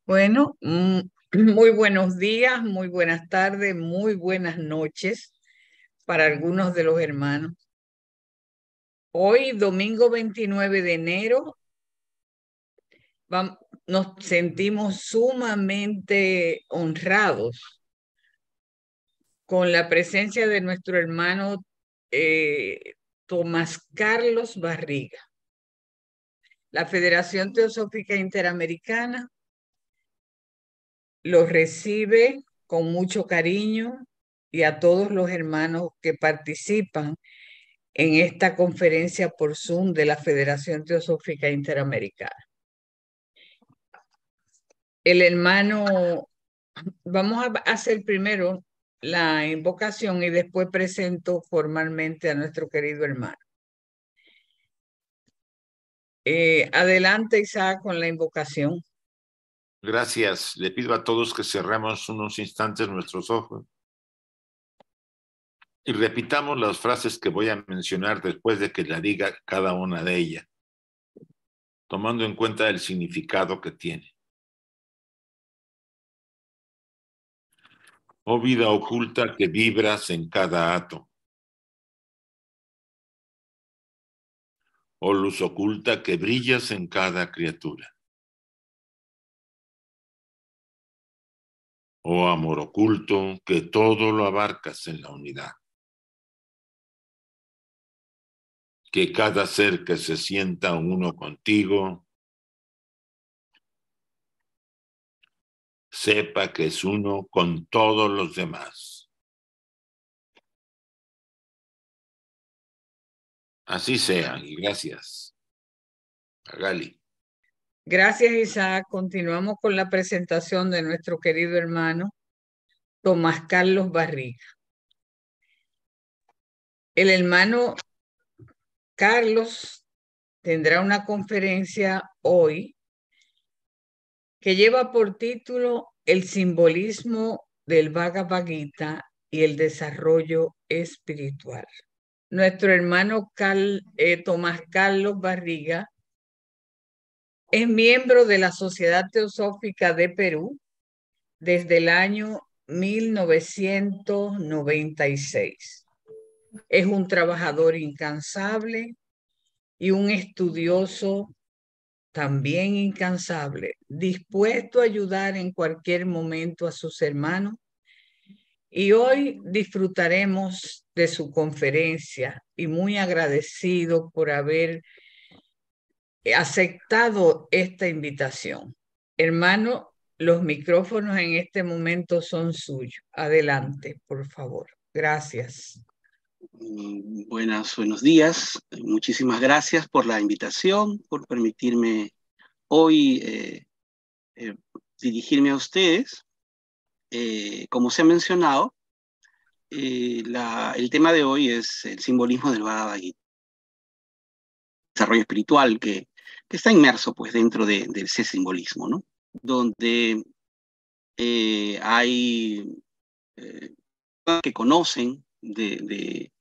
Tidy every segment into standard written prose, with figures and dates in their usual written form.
Bueno, muy buenos días, muy buenas tardes, muy buenas noches para algunos de los hermanos. Hoy, domingo 29 de enero, nos sentimos sumamente honrados con la presencia de nuestro hermano Tomás Carlos Barriga. La Federación Teosófica Interamericana lo recibe con mucho cariño y a todos los hermanos que participan en esta conferencia por Zoom de la Federación Teosófica Interamericana. El hermano, vamos a hacer primero la invocación y después presento formalmente a nuestro querido hermano. Adelante, Isaac, con la invocación. Gracias. Le pido a todos que cerremos unos instantes nuestros ojos y repitamos las frases que voy a mencionar después de que la diga cada una de ellas, tomando en cuenta el significado que tiene. Oh vida oculta que vibras en cada átomo. Oh luz oculta que brillas en cada criatura. Oh amor oculto que todo lo abarcas en la unidad. Que cada ser que se sienta uno contigo sepa que es uno con todos los demás. Así sea, y gracias. Magali. Gracias, Isaac. Continuamos con la presentación de nuestro querido hermano Tomás Carlos Barriga. El hermano Carlos tendrá una conferencia hoy que lleva por título El simbolismo del Bhagavad Gita y el desarrollo espiritual. Nuestro hermano Tomás Carlos Barriga es miembro de la Sociedad Teosófica de Perú desde el año 1996. Es un trabajador incansable y un estudioso también incansable, dispuesto a ayudar en cualquier momento a sus hermanos. Y hoy disfrutaremos de su conferencia y muy agradecido por haber aceptado esta invitación. Hermano, los micrófonos en este momento son suyos. Adelante, por favor. Gracias. Buenos días. Muchísimas gracias por la invitación, por permitirme hoy dirigirme a ustedes. Como se ha mencionado, el tema de hoy es el simbolismo del Bhagavad Gita, desarrollo espiritual que está inmerso pues, dentro de ese simbolismo, ¿no? Donde hay que conocen de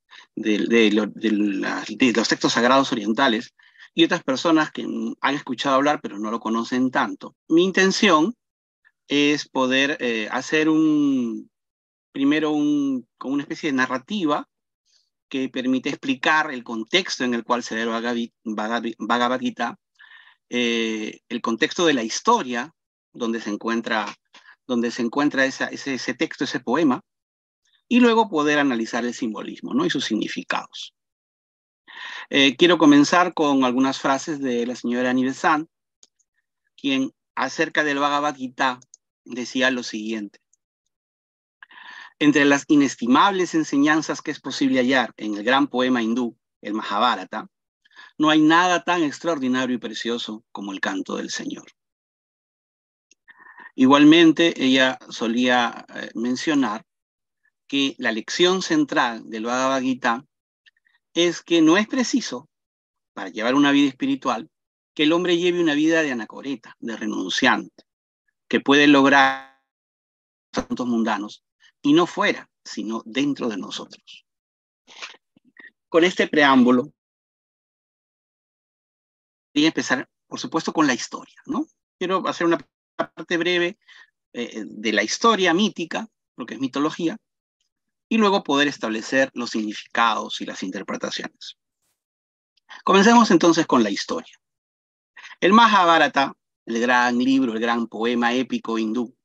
los textos sagrados orientales y otras personas que han escuchado hablar pero no lo conocen tanto. Mi intención es poder hacer primero como una especie de narrativa que permite explicar el contexto en el cual se da el Bhagavad Gita, el contexto de la historia donde se encuentra ese texto, ese poema, y luego poder analizar el simbolismo, ¿no? Y sus significados. Quiero comenzar con algunas frases de la señora Annie Besant, quien acerca del Bhagavad Gita decía lo siguiente: entre las inestimables enseñanzas que es posible hallar en el gran poema hindú, el Mahabharata, no hay nada tan extraordinario y precioso como el canto del Señor. Igualmente, ella solía mencionar que la lección central del Bhagavad Gita es que no es preciso, para llevar una vida espiritual, que el hombre lleve una vida de anacoreta, de renunciante, que puede lograr asuntos mundanos, y no fuera, sino dentro de nosotros. Con este preámbulo, voy a empezar, por supuesto, con la historia, ¿no? Quiero hacer una parte breve de la historia mítica, porque es mitología, y luego poder establecer los significados y las interpretaciones. Comencemos entonces con la historia. El Mahabharata, el gran libro, el gran poema épico hindú,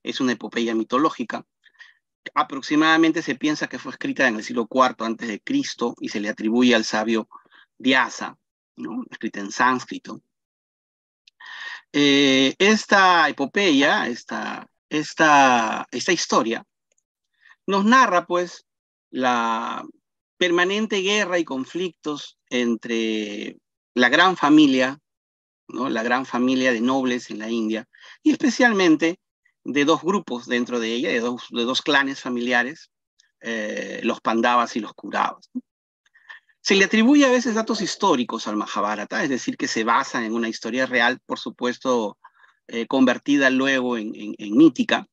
es una epopeya mitológica. Aproximadamente se piensa que fue escrita en el siglo IV antes de Cristo y se le atribuye al sabio Vyasa, ¿no? Escrita en sánscrito. Esta epopeya, esta historia, nos narra pues la permanente guerra y conflictos entre la gran familia, ¿no? La gran familia de nobles en la India, y especialmente de dos grupos dentro de ella, de dos clanes familiares, los Pandavas y los Kauravas. Se le atribuye a veces datos históricos al Mahabharata, es decir, que se basan en una historia real, por supuesto, convertida luego en mítica,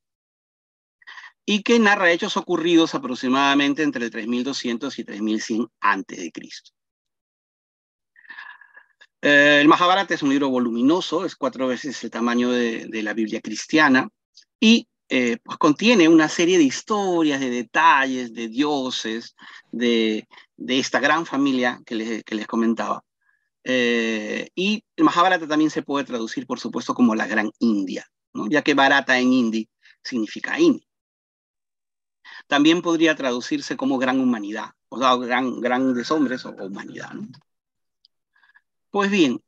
y que narra hechos ocurridos aproximadamente entre el 3200 y 3100 a.C. El Mahabharata es un libro voluminoso, es 4 veces el tamaño de la Biblia cristiana, y pues contiene una serie de historias, de detalles, de dioses, de esta gran familia que les comentaba. Y el Mahabharata también se puede traducir, por supuesto, como la Gran India, ¿no? Ya que Bharata en hindi significa India. También podría traducirse como gran humanidad, o sea, grandes hombres o humanidad, ¿no? Pues bien,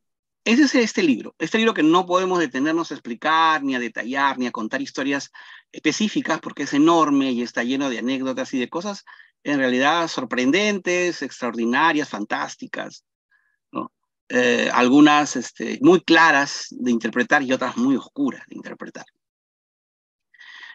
ese es este libro que no podemos detenernos a explicar, ni a detallar, ni a contar historias específicas, porque es enorme y está lleno de anécdotas y de cosas en realidad sorprendentes, extraordinarias, fantásticas, ¿no? Algunas muy claras de interpretar y otras muy oscuras de interpretar.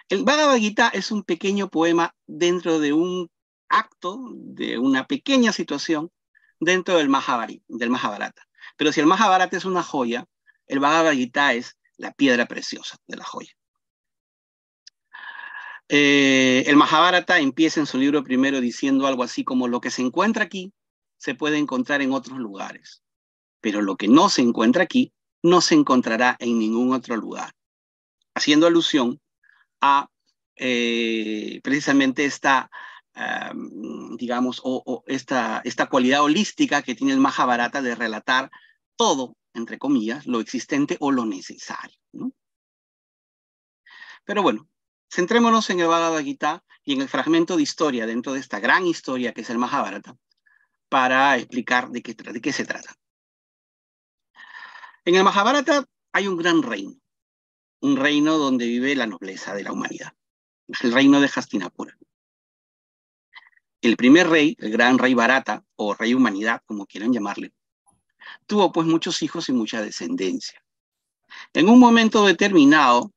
El Bhagavad Gita es un pequeño poema dentro de un acto, de una pequeña situación dentro del Mahabharata. Pero si el Mahabharata es una joya, el Bhagavad Gita es la piedra preciosa de la joya. El Mahabharata empieza en su libro primero diciendo algo así como: lo que se encuentra aquí se puede encontrar en otros lugares, pero lo que no se encuentra aquí no se encontrará en ningún otro lugar, haciendo alusión a precisamente esta, digamos, esta cualidad holística que tiene el Mahabharata de relatar todo, entre comillas, lo existente o lo necesario, ¿no? Pero bueno, centrémonos en el Bhagavad Gita y en el fragmento de historia dentro de esta gran historia que es el Mahabharata para explicar de qué se trata. En el Mahabharata hay un gran reino, un reino donde vive la nobleza de la humanidad, el reino de Hastinapura. El primer rey, el gran rey Bharata, o rey humanidad, como quieran llamarle, tuvo pues muchos hijos y mucha descendencia. En un momento determinado,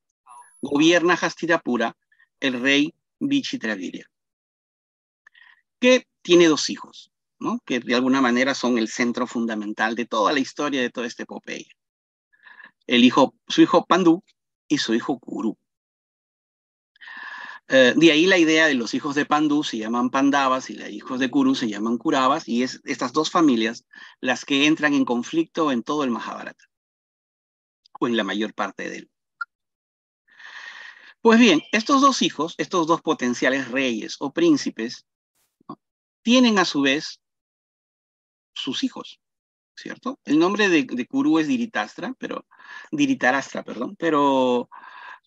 gobierna Hastinapura el rey Vichitravirya, que tiene 2 hijos, ¿no? Que de alguna manera son el centro fundamental de toda la historia de toda esta epopeya. Su hijo Pandu y su hijo Kuru. De ahí la idea de los hijos de Pandu se llaman Pandavas y los hijos de Kuru se llaman Kauravas, y es estas 2 familias las que entran en conflicto en todo el Mahabharata, o en la mayor parte de él. Pues bien, estos 2 hijos, estos 2 potenciales reyes o príncipes, ¿no?, tienen a su vez sus hijos, ¿cierto? El nombre de Kuru es Dhritarashtra, pero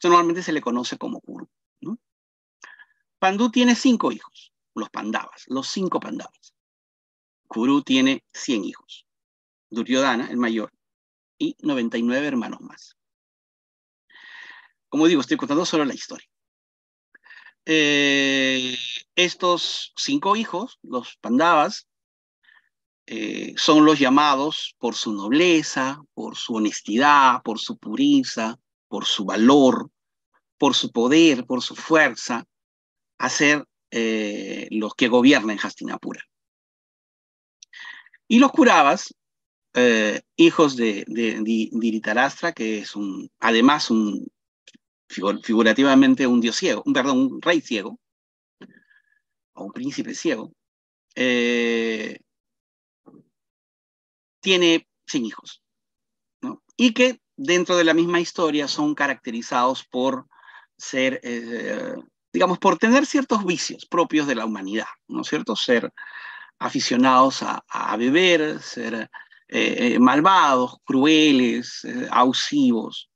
normalmente se le conoce como Kuru, ¿no? Pandu tiene 5 hijos, los Pandavas, los 5 Pandavas. Kuru tiene 100 hijos. Duryodhana, el mayor, y 99 hermanos más. Como digo, estoy contando solo la historia. Estos 5 hijos, los Pandavas, son los llamados por su nobleza, por su honestidad, por su pureza, por su valor, por su poder, por su fuerza, a ser los que gobiernan Hastinapura. Y los Kauravas, hijos de Dhritarashtra, que es además figurativamente un dios ciego, un rey ciego, o un príncipe ciego, tiene 100 hijos, ¿no? Y que dentro de la misma historia son caracterizados por ser, digamos, por tener ciertos vicios propios de la humanidad, ¿no es cierto? Ser aficionados a beber, ser malvados, crueles, abusivos.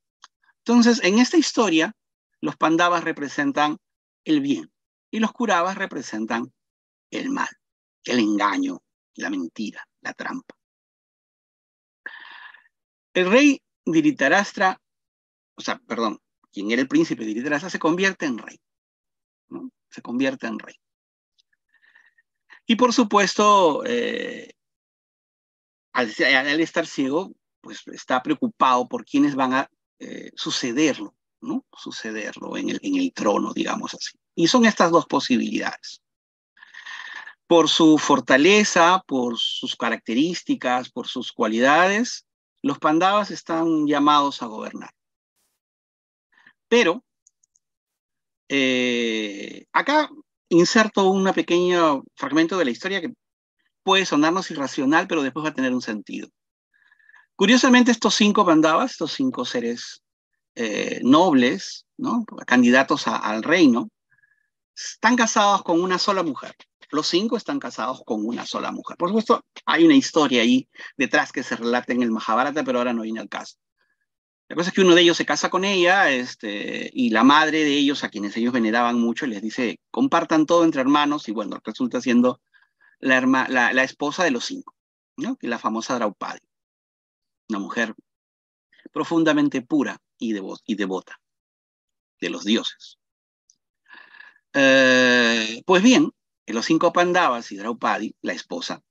Entonces, en esta historia, los Pandavas representan el bien y los Kauravas representan el mal, el engaño, la mentira, la trampa. El rey Dhritarashtra, quien era el príncipe Dhritarashtra, se convierte en rey, ¿no? Se convierte en rey. Y por supuesto, al estar ciego, pues está preocupado por quiénes van a sucederlo, ¿no? Sucederlo en el trono, digamos así. Y son estas dos posibilidades. Por su fortaleza, por sus características, por sus cualidades, los Pandavas están llamados a gobernar. Pero acá inserto un pequeño fragmento de la historia que puede sonarnos irracional, pero después va a tener un sentido. Curiosamente, estos 5 Pandavas, estos 5 seres nobles, ¿no? Candidatos al reino, están casados con una sola mujer. Los 5 están casados con una sola mujer. Por supuesto, hay una historia ahí detrás que se relata en el Mahabharata, pero ahora no viene al caso. La cosa es que uno de ellos se casa con ella, y la madre de ellos, a quienes ellos veneraban mucho, les dice, compartan todo entre hermanos, y bueno, resulta siendo la esposa de los 5, ¿no? Que es la famosa Draupadi, una mujer profundamente pura y devota de los dioses. Pues bien, los 5 Pandavas y Draupadi, la esposa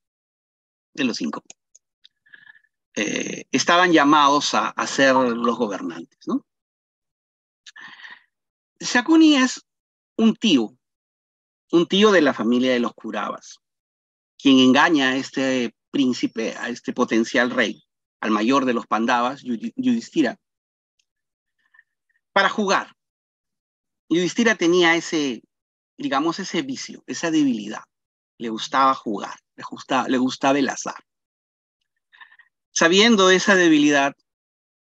de los 5, estaban llamados a ser los gobernantes, ¿no? Shakuni es un tío de la familia de los Kauravas, quien engaña a este príncipe, a este potencial rey, al mayor de los Pandavas, Yudhishthira, para jugar. Yudhishthira tenía ese vicio, esa debilidad. Le gustaba jugar, le gustaba el azar. Sabiendo esa debilidad,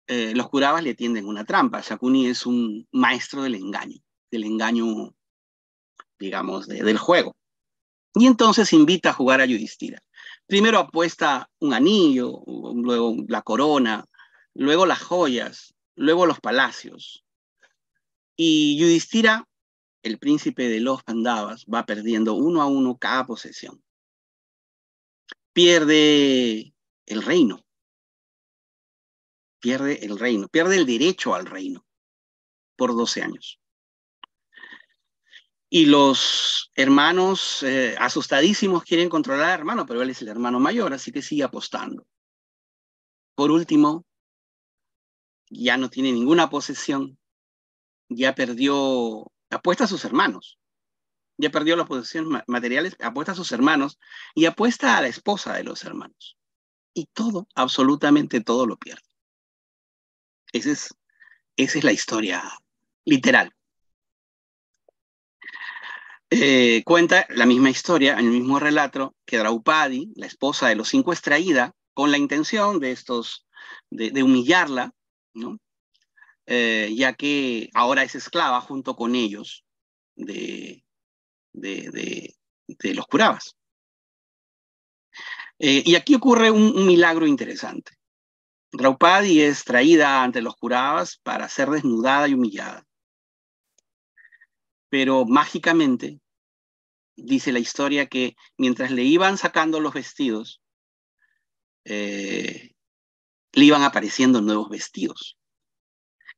los Kauravas le tienden una trampa. Shakuni es un maestro del engaño, digamos, del juego. Y entonces invita a jugar a Yudhishthira. Primero apuesta un anillo, luego la corona, luego las joyas, luego los palacios. Y Yudhishthira, el príncipe de los Pandavas, va perdiendo 1 a 1 cada posesión. Pierde el reino. Pierde el derecho al reino por 12 años. Y los hermanos, asustadísimos, quieren controlar al hermano, pero él es el hermano mayor, así que sigue apostando. Por último, ya no tiene ninguna posesión, ya perdió, apuesta a sus hermanos, ya perdió las posesiones materiales, apuesta a sus hermanos y apuesta a la esposa de los hermanos. Y todo, absolutamente todo lo pierde. Esa es la historia literal. Cuenta la misma historia, en el mismo relato, que Draupadi, la esposa de los 5, es traída con la intención de humillarla, ¿no? Ya que ahora es esclava junto con ellos de los Kauravas. Y aquí ocurre un milagro interesante. Draupadi es traída ante los Kauravas para ser desnudada y humillada. Pero mágicamente, dice la historia que mientras le iban sacando los vestidos, le iban apareciendo nuevos vestidos,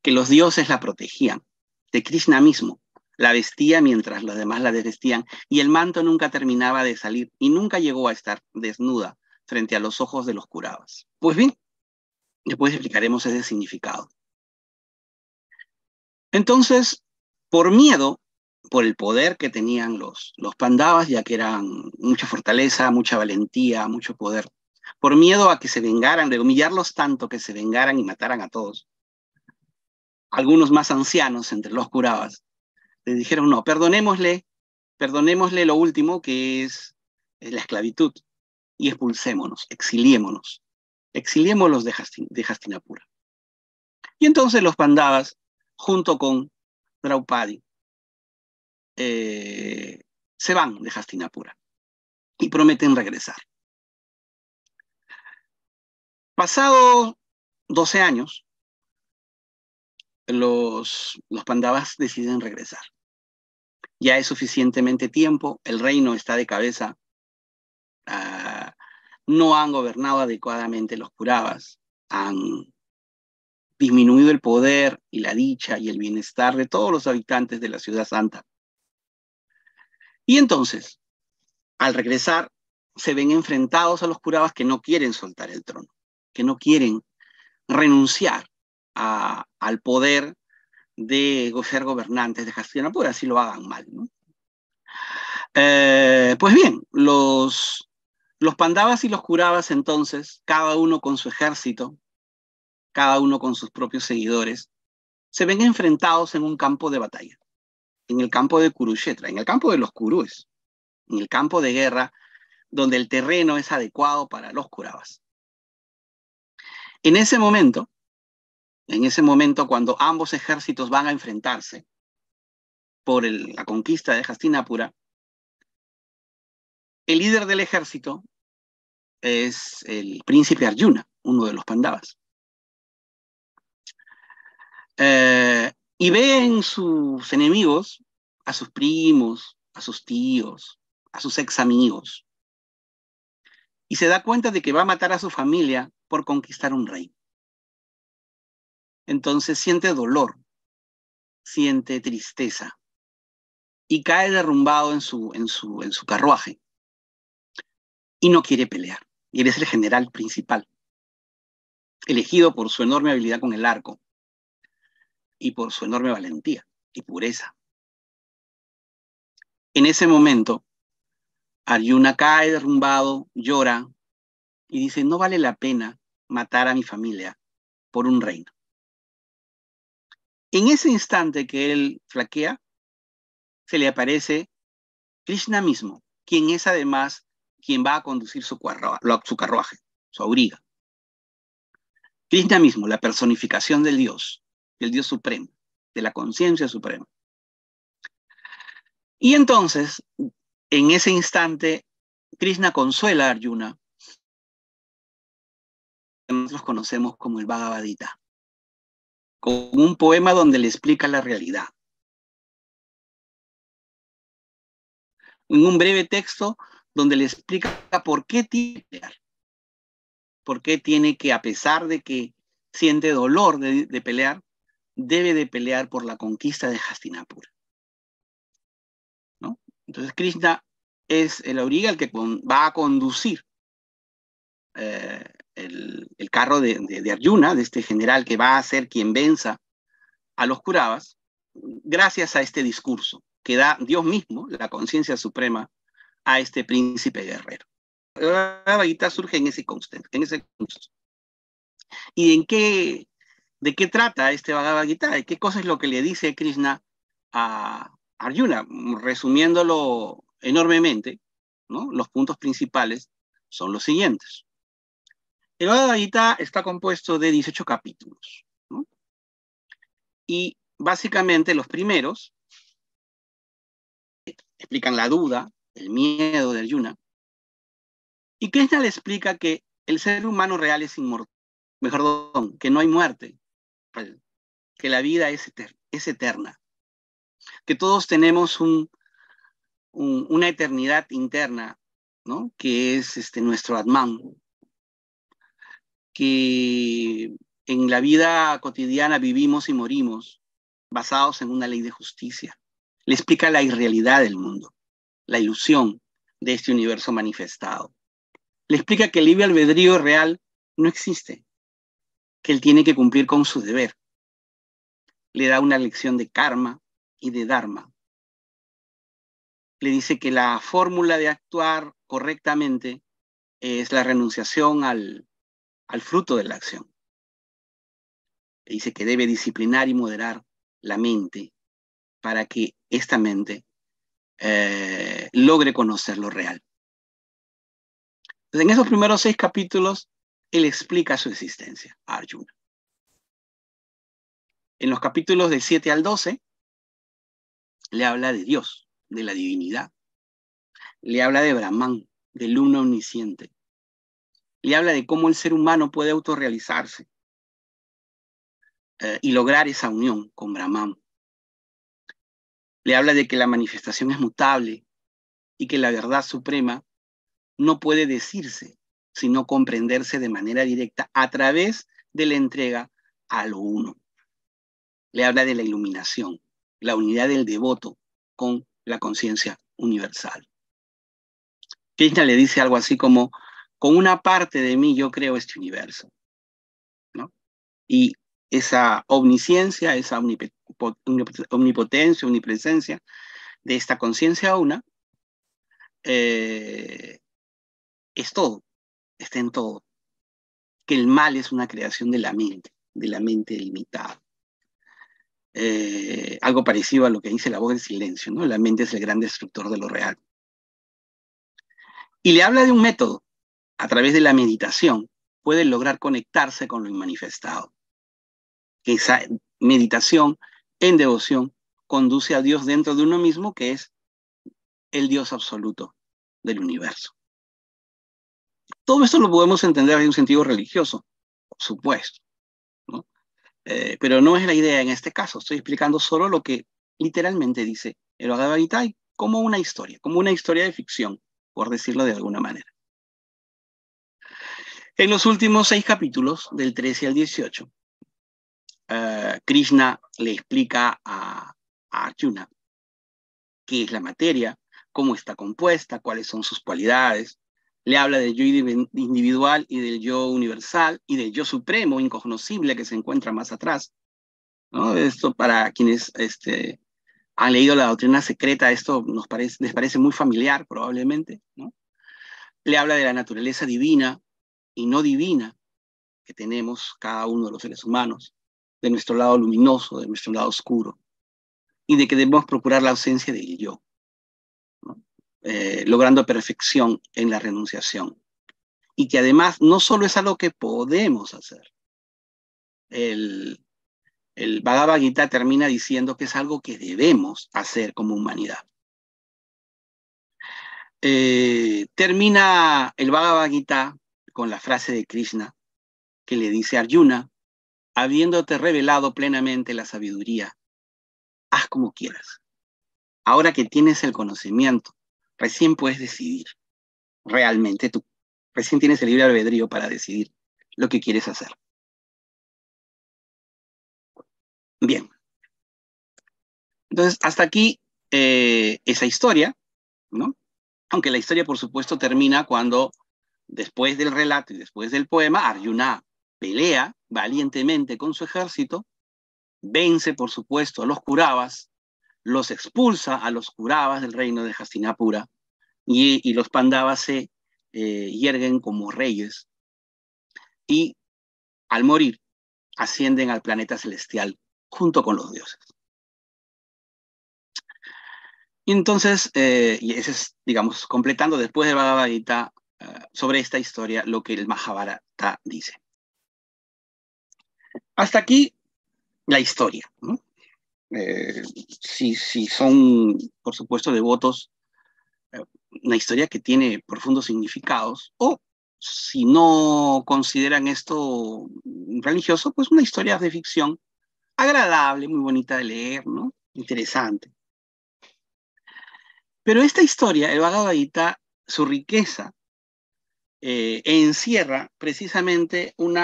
que los dioses la protegían, de Krishna mismo. La vestía mientras los demás la desvestían, y el manto nunca terminaba de salir, y nunca llegó a estar desnuda frente a los ojos de los Kauravas. Pues bien, después explicaremos ese significado. Entonces, por miedo, por el poder que tenían los Pandavas, ya que eran mucha fortaleza, mucha valentía, mucho poder, por miedo a que se vengaran, de humillarlos tanto que se vengaran y mataran a todos, algunos más ancianos entre los Kauravas le dijeron, no, perdonémosle lo último, que es la esclavitud, y expulsémonos, exiliémonos de Hastinapura. Y entonces los Pandavas, junto con Draupadi, se van de Hastinapura y prometen regresar. Pasados 12 años, los Pandavas deciden regresar. Ya es suficientemente tiempo, el reino está de cabeza, no han gobernado adecuadamente los Kauravas, han disminuido el poder y la dicha y el bienestar de todos los habitantes de la ciudad santa. Y entonces, al regresar, se ven enfrentados a los Kauravas que no quieren soltar el trono, que no quieren renunciar al poder de ser gobernantes de Hastinapura, así lo hagan mal, ¿no? Pues bien, los Pandavas y los Kauravas entonces, cada uno con su ejército, cada uno con sus propios seguidores, se ven enfrentados en un campo de batalla, en el campo de Kurukshetra, en el campo de los Kurúes, en el campo de guerra, donde el terreno es adecuado para los Kauravas. En ese momento, cuando ambos ejércitos van a enfrentarse por la conquista de Hastinapura, el líder del ejército es el príncipe Arjuna, uno de los Pandavas. Y ve en sus enemigos a sus primos, a sus tíos, a sus ex amigos. Y se da cuenta de que va a matar a su familia por conquistar un rey. Entonces siente dolor, siente tristeza y cae derrumbado en su carruaje. Y no quiere pelear. Y él es el general principal, elegido por su enorme habilidad con el arco y por su enorme valentía y pureza. En ese momento, Arjuna cae derrumbado, llora y dice, no vale la pena matar a mi familia por un reino. En ese instante que él flaquea, se le aparece Krishna mismo, quien es además quien va a conducir su carruaje, su auriga. Krishna mismo, la personificación del Dios supremo, de la conciencia suprema. Y entonces, en ese instante, Krishna consuela a Arjuna. Nosotros conocemos como el Bhagavad Gita, con un poema donde le explica la realidad. En un breve texto donde le explica por qué tiene que pelear. Por qué tiene que, a pesar de que siente dolor de pelear, debe de pelear por la conquista de Hastinapura, ¿no? Entonces Krishna es el auriga el que va a conducir el carro de Arjuna, de este general que va a ser quien venza a los Kauravas, gracias a este discurso que da Dios mismo, la conciencia suprema, a este príncipe guerrero. La Bhagavad Gita surge en ese contexto. ¿Y de qué trata este Bhagavad Gita? ¿Qué cosa es lo que le dice Krishna a Arjuna? Resumiéndolo enormemente, ¿no? Los puntos principales son los siguientes. El Bhagavad Gita está compuesto de 18 capítulos, ¿no? Y básicamente los primeros explican la duda, el miedo de Arjuna, y Krishna le explica que el ser humano real es inmortal, que no hay muerte, que la vida es eterna, que todos tenemos una eternidad interna, ¿no? Que es nuestro Atman, que en la vida cotidiana vivimos y morimos basados en una ley de justicia. Le explica la irrealidad del mundo, la ilusión de este universo manifestado. Le explica que el libre albedrío real no existe, que él tiene que cumplir con su deber. Le da una lección de karma y de dharma. Le dice que la fórmula de actuar correctamente es la renunciación al fruto de la acción. Le dice que debe disciplinar y moderar la mente para que esta mente logre conocer lo real. Entonces, en esos primeros 6 capítulos, él explica su existencia a Arjuna. En los capítulos del 7 al 12, le habla de Dios, de la divinidad. Le habla de Brahman, del uno omnisciente. Le habla de cómo el ser humano puede autorrealizarse y lograr esa unión con Brahman. Le habla de que la manifestación es mutable y que la verdad suprema no puede decirse, sino comprenderse de manera directa a través de la entrega a lo uno. Le habla de la iluminación, la unidad del devoto con la conciencia universal. Krishna le dice algo así como, con una parte de mí yo creo este universo, ¿no? Y esa omnisciencia, esa omnipotencia, omnipresencia de esta conciencia una, es todo, está en todo. Que el mal es una creación de la mente limitada. Algo parecido a lo que dice la voz del silencio, ¿no? La mente es el gran destructor de lo real. Y le habla de un método. A través de la meditación puede lograr conectarse con lo inmanifestado. Esa meditación en devoción conduce a Dios dentro de uno mismo, que es el Dios absoluto del universo. Todo esto lo podemos entender en un sentido religioso, por supuesto, ¿no? Pero no es la idea en este caso. Estoy explicando solo lo que literalmente dice el Bhagavad Gita como una historia de ficción, por decirlo de alguna manera. En los últimos 6 capítulos, del 13 al 18, Krishna le explica a Arjuna qué es la materia, cómo está compuesta, cuáles son sus cualidades. Le habla del yo individual y del yo universal y del yo supremo, incognoscible, que se encuentra más atrás, ¿no? Esto para quienes han leído la doctrina secreta, esto les parece muy familiar probablemente, ¿no? Le habla de la naturaleza divina y no divina que tenemos cada uno de los seres humanos, de nuestro lado luminoso, de nuestro lado oscuro, y de que debemos procurar la ausencia del yo, ¿no? Logrando perfección en la renunciación. Y que además no solo es algo que podemos hacer. El Bhagavad Gita termina diciendo que es algo que debemos hacer como humanidad. Termina el Bhagavad Gita con la frase de Krishna que le dice a Arjuna, habiéndote revelado plenamente la sabiduría, haz como quieras. Ahora que tienes el conocimiento, recién puedes decidir. Realmente tú recién tienes el libre albedrío para decidir lo que quieres hacer. Bien. Entonces, hasta aquí esa historia, ¿no? Aunque la historia, por supuesto, termina cuando, después del relato y después del poema, Arjuna pelea valientemente con su ejército, vence, por supuesto, a los Kauravas, los expulsa a los Kauravas del reino de Hastinapura, y los Pandavas se yerguen como reyes, y al morir ascienden al planeta celestial junto con los dioses. Y entonces, y ese es, digamos, completando después de Bhagavad Gita sobre esta historia lo que el Mahabharata dice. Hasta aquí la historia, ¿no? Si son, por supuesto, devotos, una historia que tiene profundos significados, o si no consideran esto religioso, pues una historia de ficción agradable, muy bonita de leer, ¿no? Interesante. Pero esta historia, el Bhagavad Gita, su riqueza, encierra precisamente un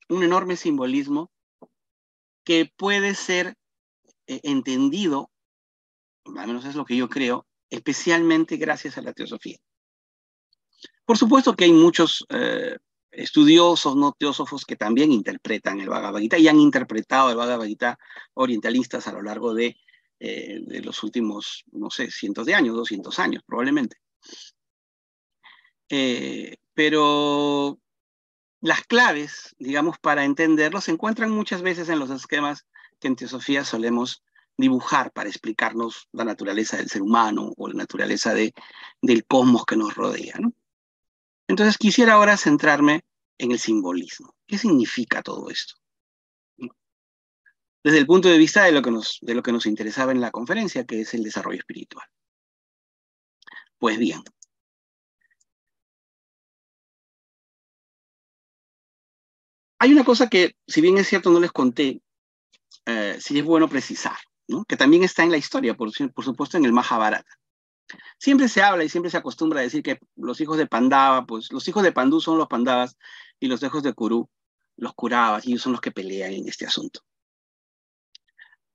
enorme simbolismo que puede ser entendido, al menos es lo que yo creo, especialmente gracias a la teosofía. Por supuesto que hay muchos estudiosos, no teósofos, que también interpretan el Bhagavad Gita y han interpretado el Bhagavad Gita orientalistas a lo largo de los últimos, no sé, cientos de años, 200 años probablemente. Pero las claves, digamos, para entenderlo se encuentran muchas veces en los esquemas que en teosofía solemos dibujar para explicarnos la naturaleza del ser humano o la naturaleza del cosmos que nos rodea, ¿no? Entonces quisiera ahora centrarme en el simbolismo. ¿Qué significa todo esto? desde el punto de vista de lo que nos interesaba en la conferencia, que es el desarrollo espiritual. Pues bien, hay una cosa que, si bien es cierto, no les conté, sí es bueno precisar, ¿no? Que también está en la historia, por supuesto, en el Mahabharata. Siempre se habla y siempre se acostumbra a decir que los hijos de Pandava, pues los hijos de Pandú son los Pandavas y los hijos de Kuru, los Kuravas, y ellos son los que pelean en este asunto.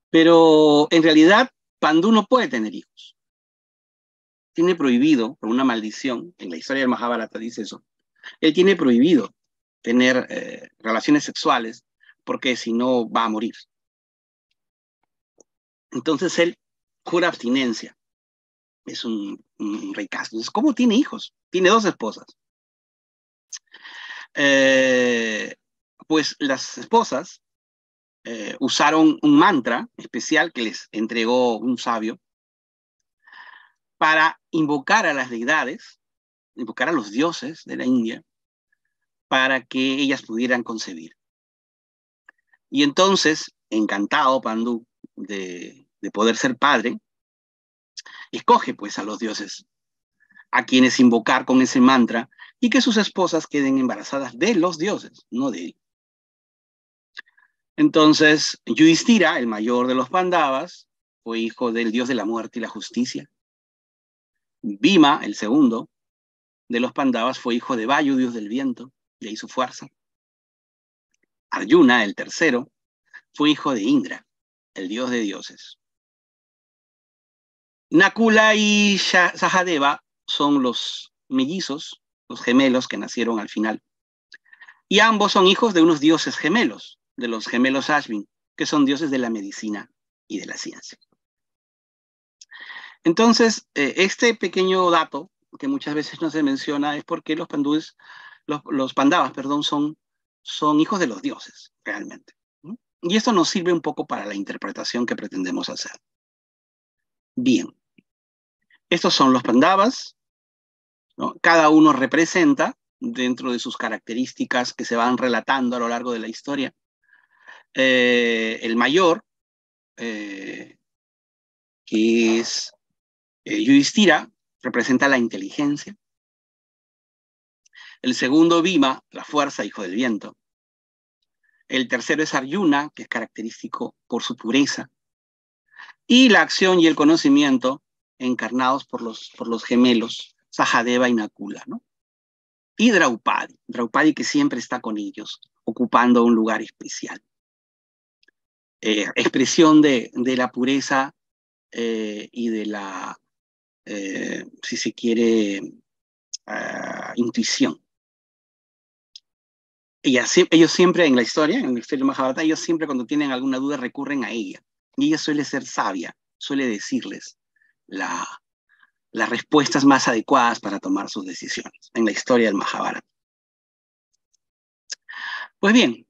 Pero en realidad, Pandú no puede tener hijos. Tiene prohibido, por una maldición, en la historia del Mahabharata dice eso, él tiene prohibido tener relaciones sexuales porque si no va a morir. Entonces él jura abstinencia. Es un rey casto. Entonces, ¿cómo tiene hijos? Tiene 2 esposas. Pues las esposas usaron un mantra especial que les entregó un sabio para invocar a las deidades, invocar a los dioses de la India, para que ellas pudieran concebir. Y entonces, encantado Pandú de poder ser padre, escoge pues a los dioses a quienes invocar con ese mantra y que sus esposas queden embarazadas de los dioses, no de él. Entonces, Yudhishthira, el mayor de los Pandavas, fue hijo del dios de la muerte y la justicia. Bhima, el segundo de los Pandavas, fue hijo de Vayu, dios del viento, de ahí su fuerza. Arjuna, el tercero, fue hijo de Indra, el dios de dioses. Nakula y Sahadeva son los mellizos, los gemelos que nacieron al final. Y ambos son hijos de unos dioses gemelos, de los gemelos Ashvin, que son dioses de la medicina y de la ciencia. Entonces, este pequeño dato, que muchas veces no se menciona, es porque los Pandavas, son hijos de los dioses, realmente, ¿no? Y esto nos sirve un poco para la interpretación que pretendemos hacer. Bien, estos son los Pandavas, ¿no? Cada uno representa, dentro de sus características que se van relatando a lo largo de la historia, el mayor, que es Yudhishthira, representa la inteligencia. El segundo, Bhima, la fuerza, hijo del viento. El tercero es Arjuna, que es característico por su pureza. Y la acción y el conocimiento, encarnados por los gemelos, Sahadeva y Nakula, ¿no? Y Draupadi que siempre está con ellos, ocupando un lugar especial. Expresión de la pureza y de la, si se quiere, intuición. Ellos siempre en la historia de Mahabharata, ellos siempre cuando tienen alguna duda recurren a ella. Y ella suele ser sabia, suele decirles las respuestas más adecuadas para tomar sus decisiones en la historia del Mahabharata. Pues bien,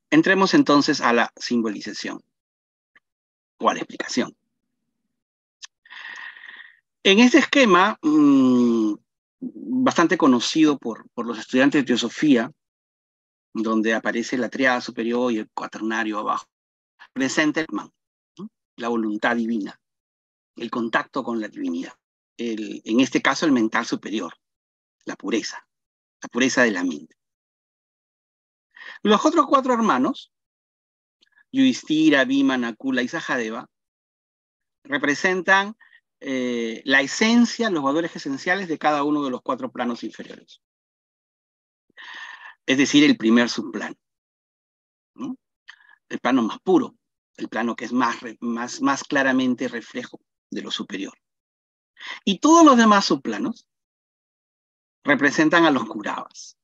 entremos entonces a la simbolización o a la explicación. En este esquema, bastante conocido por los estudiantes de teosofía, donde aparece la tríada superior y el cuaternario abajo, presenta el man, ¿no? La voluntad divina, el contacto con la divinidad. En este caso, el mental superior, la pureza de la mente. Los otros 4 hermanos, Yudhishthira, Bhima, Nakula y Sahadeva, representan la esencia, los valores esenciales de cada uno de los 4 planos inferiores. Es decir, el primer subplano, ¿no? El plano más puro, el plano que es más claramente reflejo de lo superior. Y todos los demás subplanos representan a los Kuravas.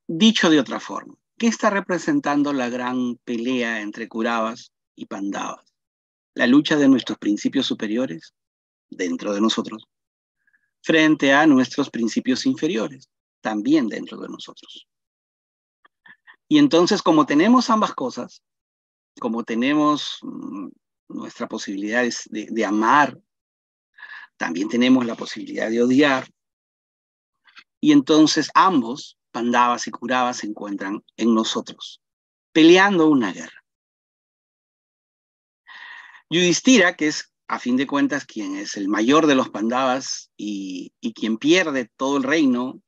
Dicho de otra forma, ¿qué está representando la gran pelea entre Kuravas y Pandavas? La lucha de nuestros principios superiores dentro de nosotros frente a nuestros principios inferiores también dentro de nosotros. Y entonces, como tenemos ambas cosas, como tenemos nuestra posibilidad de amar, también tenemos la posibilidad de odiar, y entonces ambos, Pandavas y Kuravas, se encuentran en nosotros, peleando una guerra. Yudhishthira, que es a fin de cuentas quien es el mayor de los Pandavas y quien pierde todo el reino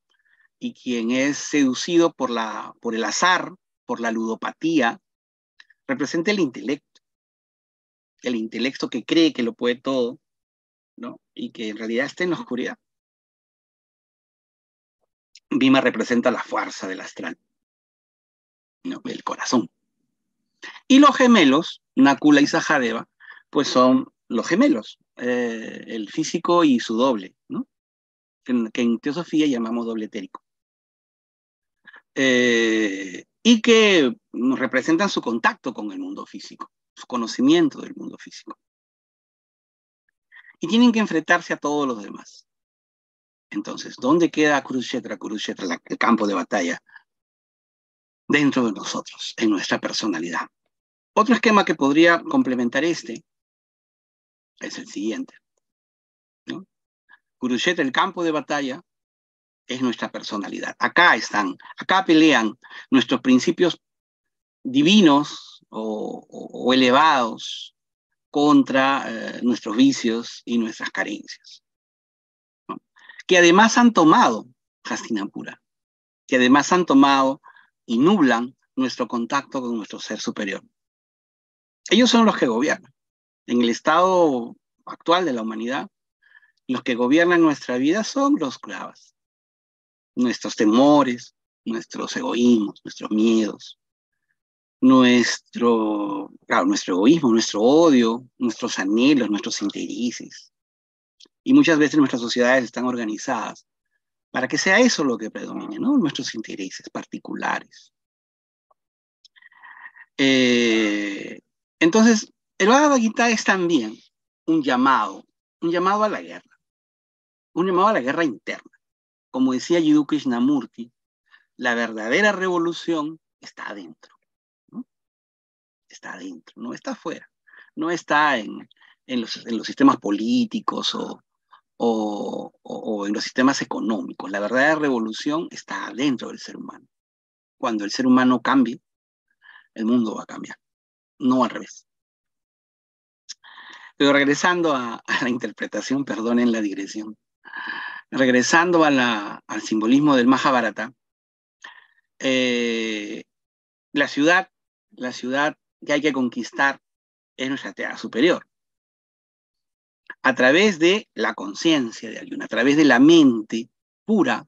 y quien es seducido por el azar, por la ludopatía, representa el intelecto que cree que lo puede todo, ¿no? Y que en realidad está en la oscuridad. Bhima representa la fuerza del astral, ¿no? El corazón. Y los gemelos, Nakula y Sahadeva, pues son los gemelos, el físico y su doble, ¿no? Que en teosofía llamamos doble etérico. Y que nos representan su contacto con el mundo físico, su conocimiento del mundo físico. Y tienen que enfrentarse a todos los demás. Entonces, ¿dónde queda Kurukshetra? Kurukshetra, el campo de batalla, dentro de nosotros, en nuestra personalidad. Otro esquema que podría complementar este es el siguiente, ¿no? Kurukshetra, el campo de batalla, es nuestra personalidad. Acá pelean nuestros principios divinos o elevados contra nuestros vicios y nuestras carencias, ¿no? Que además han tomado Hastinapura, que además han tomado y nublan nuestro contacto con nuestro ser superior. Ellos son los que gobiernan. En el estado actual de la humanidad, los que gobiernan nuestra vida son los clavas. Nuestros temores, nuestros egoísmos, nuestros miedos, nuestro egoísmo, nuestro odio, nuestros anhelos, nuestros intereses. Y muchas veces nuestras sociedades están organizadas para que sea eso lo que predomine, ¿no? Nuestros intereses particulares. Entonces, el Bhagavad Gita es también un llamado a la guerra interna. Como decía Jiddu Krishnamurti, la verdadera revolución está adentro, ¿no? Está adentro, no está afuera, no está en los sistemas políticos o en los sistemas económicos. La verdadera revolución está adentro del ser humano. Cuando el ser humano cambie, el mundo va a cambiar, no al revés. Pero regresando a la interpretación, perdonen la digresión, regresando al simbolismo del Mahabharata, la ciudad que hay que conquistar es nuestra tierra superior, a través de la conciencia de Arjuna, a través de la mente pura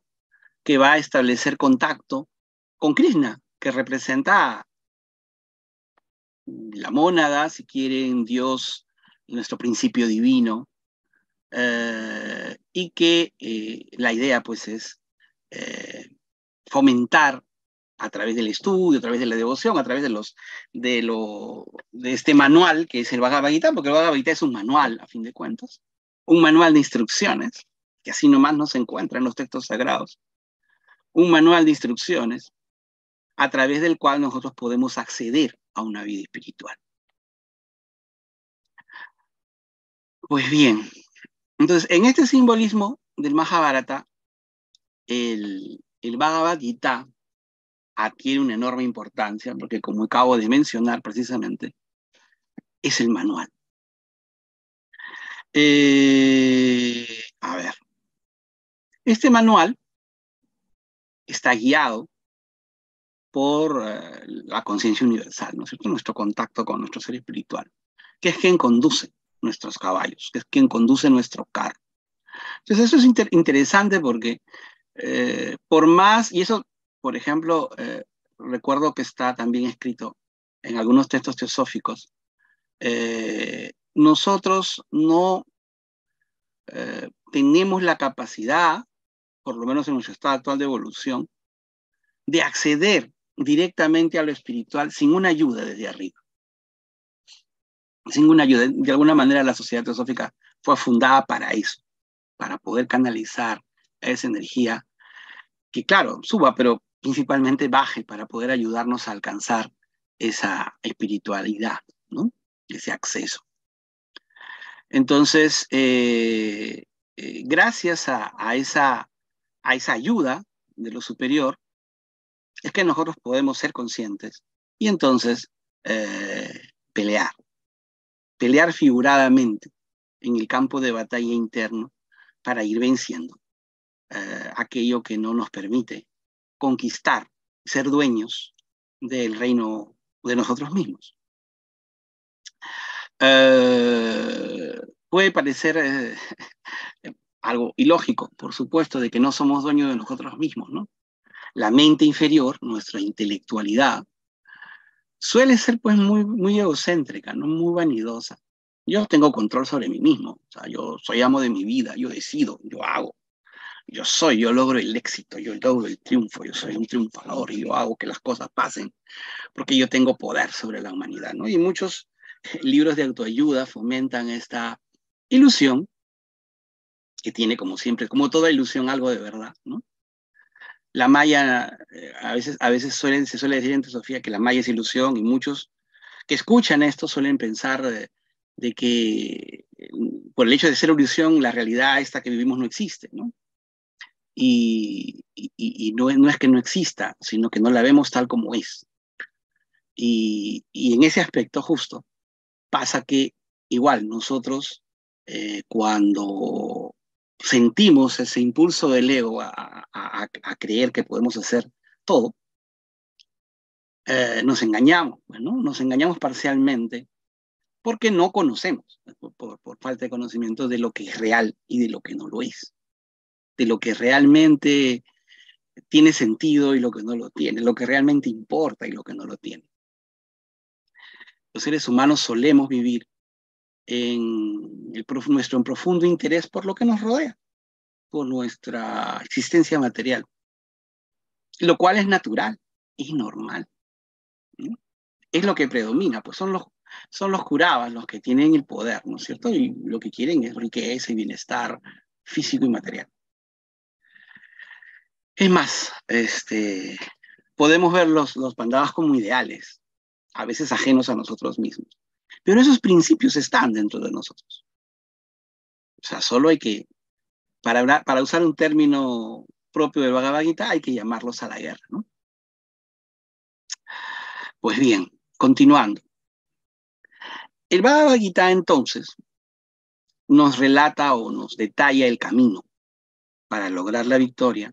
que va a establecer contacto con Krishna, que representa la mónada, si quieren, Dios, nuestro principio divino, y que la idea pues es fomentar a través del estudio, a través de la devoción, a través de este manual que es el Bhagavad Gita, porque el Bhagavad Gita es un manual, a fin de cuentas, un manual de instrucciones, que así nomás no se encuentra en los textos sagrados, un manual de instrucciones a través del cual nosotros podemos acceder a una vida espiritual. Pues bien, entonces en este simbolismo del Mahabharata, el Bhagavad Gita adquiere una enorme importancia, porque como acabo de mencionar precisamente, es el manual. A ver, este manual está guiado por la conciencia universal, ¿no es cierto? Nuestro contacto con nuestro ser espiritual, que es quien conduce nuestros caballos, que es quien conduce nuestro carro. Entonces eso es interesante porque por más, y eso, por ejemplo, recuerdo que está también escrito en algunos textos teosóficos, nosotros no tenemos la capacidad, por lo menos en nuestro estado actual de evolución, de acceder directamente a lo espiritual sin una ayuda desde arriba. Sin una ayuda. De alguna manera la sociedad teosófica fue fundada para eso, para poder canalizar esa energía que, claro, suba, pero principalmente baje para poder ayudarnos a alcanzar esa espiritualidad, ¿no? Ese acceso. Entonces, gracias a esa ayuda de lo superior, es que nosotros podemos ser conscientes y entonces pelear. pelear figuradamente en el campo de batalla interno para ir venciendo aquello que no nos permite conquistar, ser dueños del reino de nosotros mismos. Puede parecer algo ilógico, por supuesto, de que no somos dueños de nosotros mismos, ¿no? La mente inferior, nuestra intelectualidad, suele ser pues muy egocéntrica, ¿no? Muy vanidosa. Yo tengo control sobre mí mismo, o sea, yo soy amo de mi vida, yo decido, yo hago, yo logro el éxito, yo logro el triunfo, yo soy un triunfador y yo hago que las cosas pasen porque yo tengo poder sobre la humanidad, ¿no? Y muchos libros de autoayuda fomentan esta ilusión que tiene, como siempre, como toda ilusión, algo de verdad, ¿no? La maya, a veces se suele decir en Teosofía que la maya es ilusión, y muchos que escuchan esto suelen pensar de que por el hecho de ser ilusión, la realidad esta que vivimos no existe, ¿no? Y no es que no exista, sino que no la vemos tal como es. Y en ese aspecto justo pasa que igual nosotros cuando sentimos ese impulso del ego a creer que podemos hacer todo, nos engañamos, ¿no? Nos engañamos parcialmente porque no conocemos, por falta de conocimiento de lo que es real y de lo que no lo es, de lo que realmente tiene sentido y lo que no lo tiene, lo que realmente importa y lo que no lo tiene. Los seres humanos solemos vivir en nuestro profundo interés por lo que nos rodea, por nuestra existencia material, lo cual es natural y normal, ¿no? Es lo que predomina, pues son los curabas los que tienen el poder, ¿no es cierto? Y lo que quieren es riqueza y bienestar físico y material. Es más, podemos ver los pandavas como ideales, a veces ajenos a nosotros mismos, pero esos principios están dentro de nosotros. O sea, solo hay que, para usar un término propio del Bhagavad Gita, hay que llamarlos a la guerra, ¿no? Pues bien, continuando. El Bhagavad Gita, entonces, nos relata o nos detalla el camino para lograr la victoria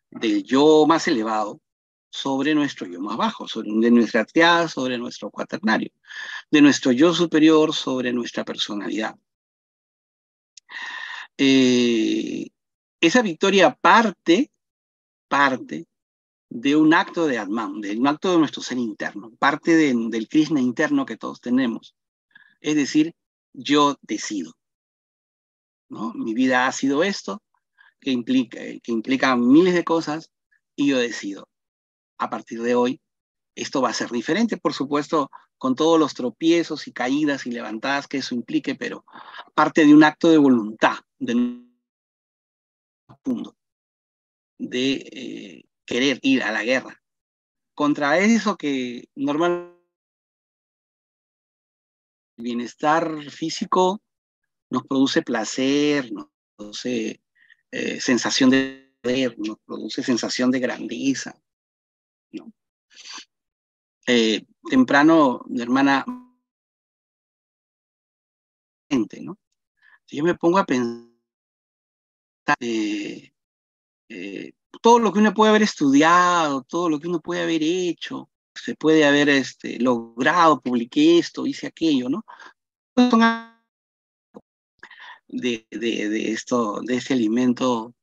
del yo más elevado sobre nuestro yo más bajo, de nuestra triada sobre nuestro cuaternario, de nuestro yo superior sobre nuestra personalidad. Esa victoria parte de un acto de Atman, de un acto de nuestro ser interno, parte del Krishna interno que todos tenemos. Es decir, yo decido, ¿no? Mi vida ha sido esto, que implica miles de cosas, y yo decido. A partir de hoy, esto va a ser diferente, por supuesto, con todos los tropiezos y caídas y levantadas que eso implique, pero parte de un acto de voluntad, de querer ir a la guerra contra eso que normalmente el bienestar físico nos produce placer, nos produce sensación de poder, nos produce sensación de grandeza, ¿no? Temprano, mi hermana, ¿no? Si yo me pongo a pensar todo lo que uno puede haber estudiado, todo lo que uno puede haber hecho, se puede haber logrado, publiqué esto, hice aquello, ¿no? De este alimento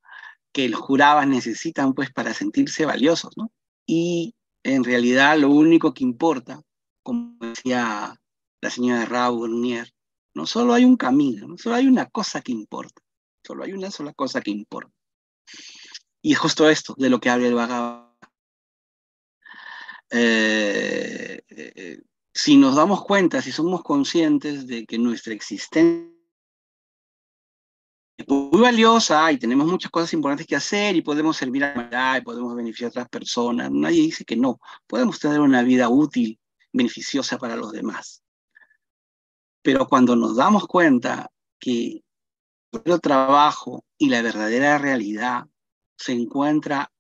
que los jurados necesitan pues para sentirse valiosos, ¿no? Y en realidad lo único que importa, como decía la señora Rao Grunier, no solo hay un camino, no solo hay una cosa que importa, solo hay una sola cosa que importa. Y es justo esto de lo que habla el Bhagavad. Si nos damos cuenta, si somos conscientes de que nuestra existencia es muy valiosa y tenemos muchas cosas importantes que hacer y podemos servir a la humanidad y podemos beneficiar a otras personas, nadie dice que no, podemos tener una vida útil, beneficiosa para los demás. Pero cuando nos damos cuenta que el trabajo y la verdadera realidad se encuentra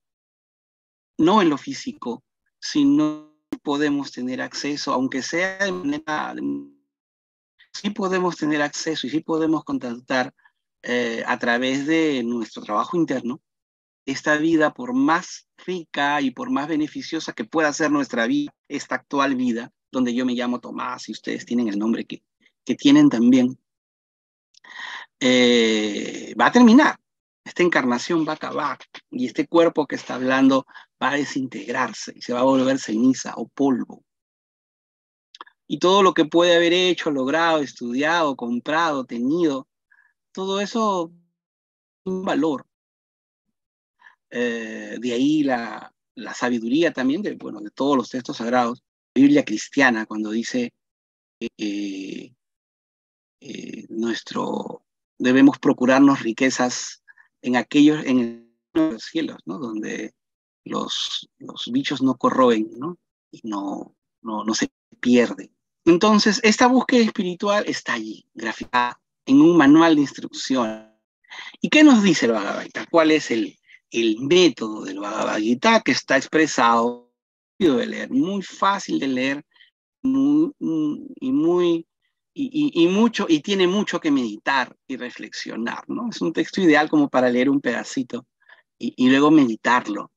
no en lo físico, sino podemos tener acceso, aunque sea de manera sí podemos tener acceso y sí podemos contactar a través de nuestro trabajo interno esta vida, por más rica y por más beneficiosa que pueda ser nuestra vida, esta actual vida, donde yo me llamo Tomás y ustedes tienen el nombre que tienen también, va a terminar. Esta encarnación va a acabar y este cuerpo que está hablando va a desintegrarse y se va a volver ceniza o polvo. Y todo lo que puede haber hecho, logrado, estudiado, comprado, tenido, todo eso tiene un valor. De ahí la sabiduría también de todos los textos sagrados. La Biblia cristiana, cuando dice eh, debemos procurarnos riquezas en los cielos, ¿no? Donde los bichos no corroen, ¿no? Y no se pierden. Entonces, esta búsqueda espiritual está allí, graficada en un manual de instrucción. ¿Y qué nos dice el Bhagavad Gita? ¿Cuál es el método del Bhagavad Gita que está expresado? De leer, muy fácil de leer y tiene mucho que meditar y reflexionar, ¿no? Es un texto ideal como para leer un pedacito y luego meditarlo.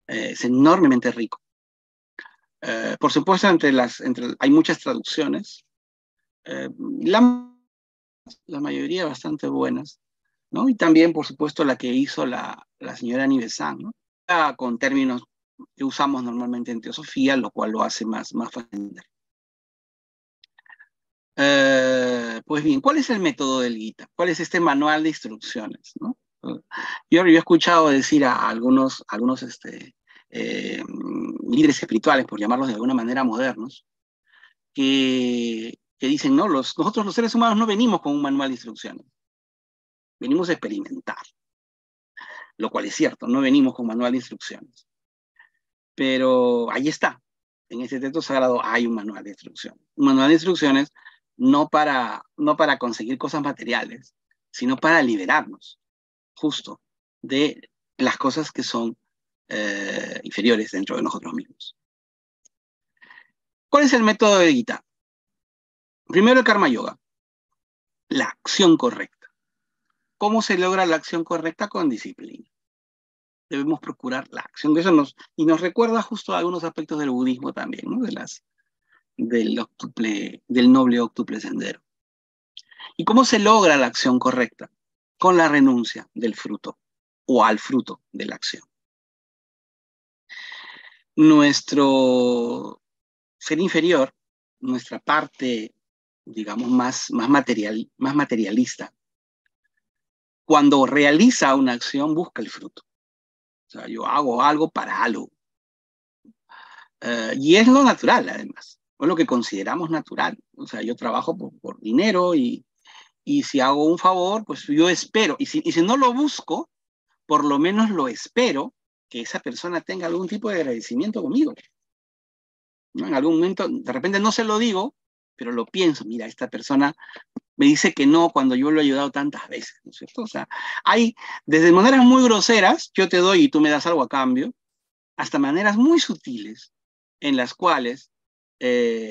Es enormemente rico. Por supuesto, hay muchas traducciones, la mayoría bastante buenas, ¿no? Y también, por supuesto, la que hizo la señora Nivesan, ¿no? Con términos que usamos normalmente en teosofía, lo cual lo hace más fácil. Pues bien, ¿cuál es el método del Gita? ¿Cuál es este manual de instrucciones, ¿no? Yo he escuchado decir a algunos líderes espirituales, por llamarlos de alguna manera modernos, que dicen, no, nosotros los seres humanos no venimos con un manual de instrucciones, venimos a experimentar, lo cual es cierto, no venimos con manual de instrucciones. Pero ahí está, en este texto sagrado hay un manual de instrucciones. Un manual de instrucciones no para conseguir cosas materiales, sino para liberarnos justo de las cosas que son inferiores dentro de nosotros mismos. ¿Cuál es el método de Gita? Primero el Karma Yoga, la acción correcta. ¿Cómo se logra la acción correcta? Con disciplina. Debemos procurar la acción. Eso nos recuerda justo a algunos aspectos del budismo también, ¿no? Del noble óctuple sendero. ¿Y cómo se logra la acción correcta? Con la renuncia del fruto o al fruto de la acción. Nuestro ser inferior, nuestra parte, digamos, más materialista, cuando realiza una acción busca el fruto. O sea, yo hago algo para algo. Y es lo natural, además. Es lo que consideramos natural. O sea, yo trabajo por dinero y si hago un favor, pues yo espero. Y si no lo busco, por lo menos lo espero que esa persona tenga algún tipo de agradecimiento conmigo, ¿no? En algún momento, de repente no se lo digo, pero lo pienso. Mira, esta persona me dice que no cuando yo lo he ayudado tantas veces, ¿no es cierto? O sea, hay desde maneras muy groseras, yo te doy y tú me das algo a cambio, hasta maneras muy sutiles en las cuales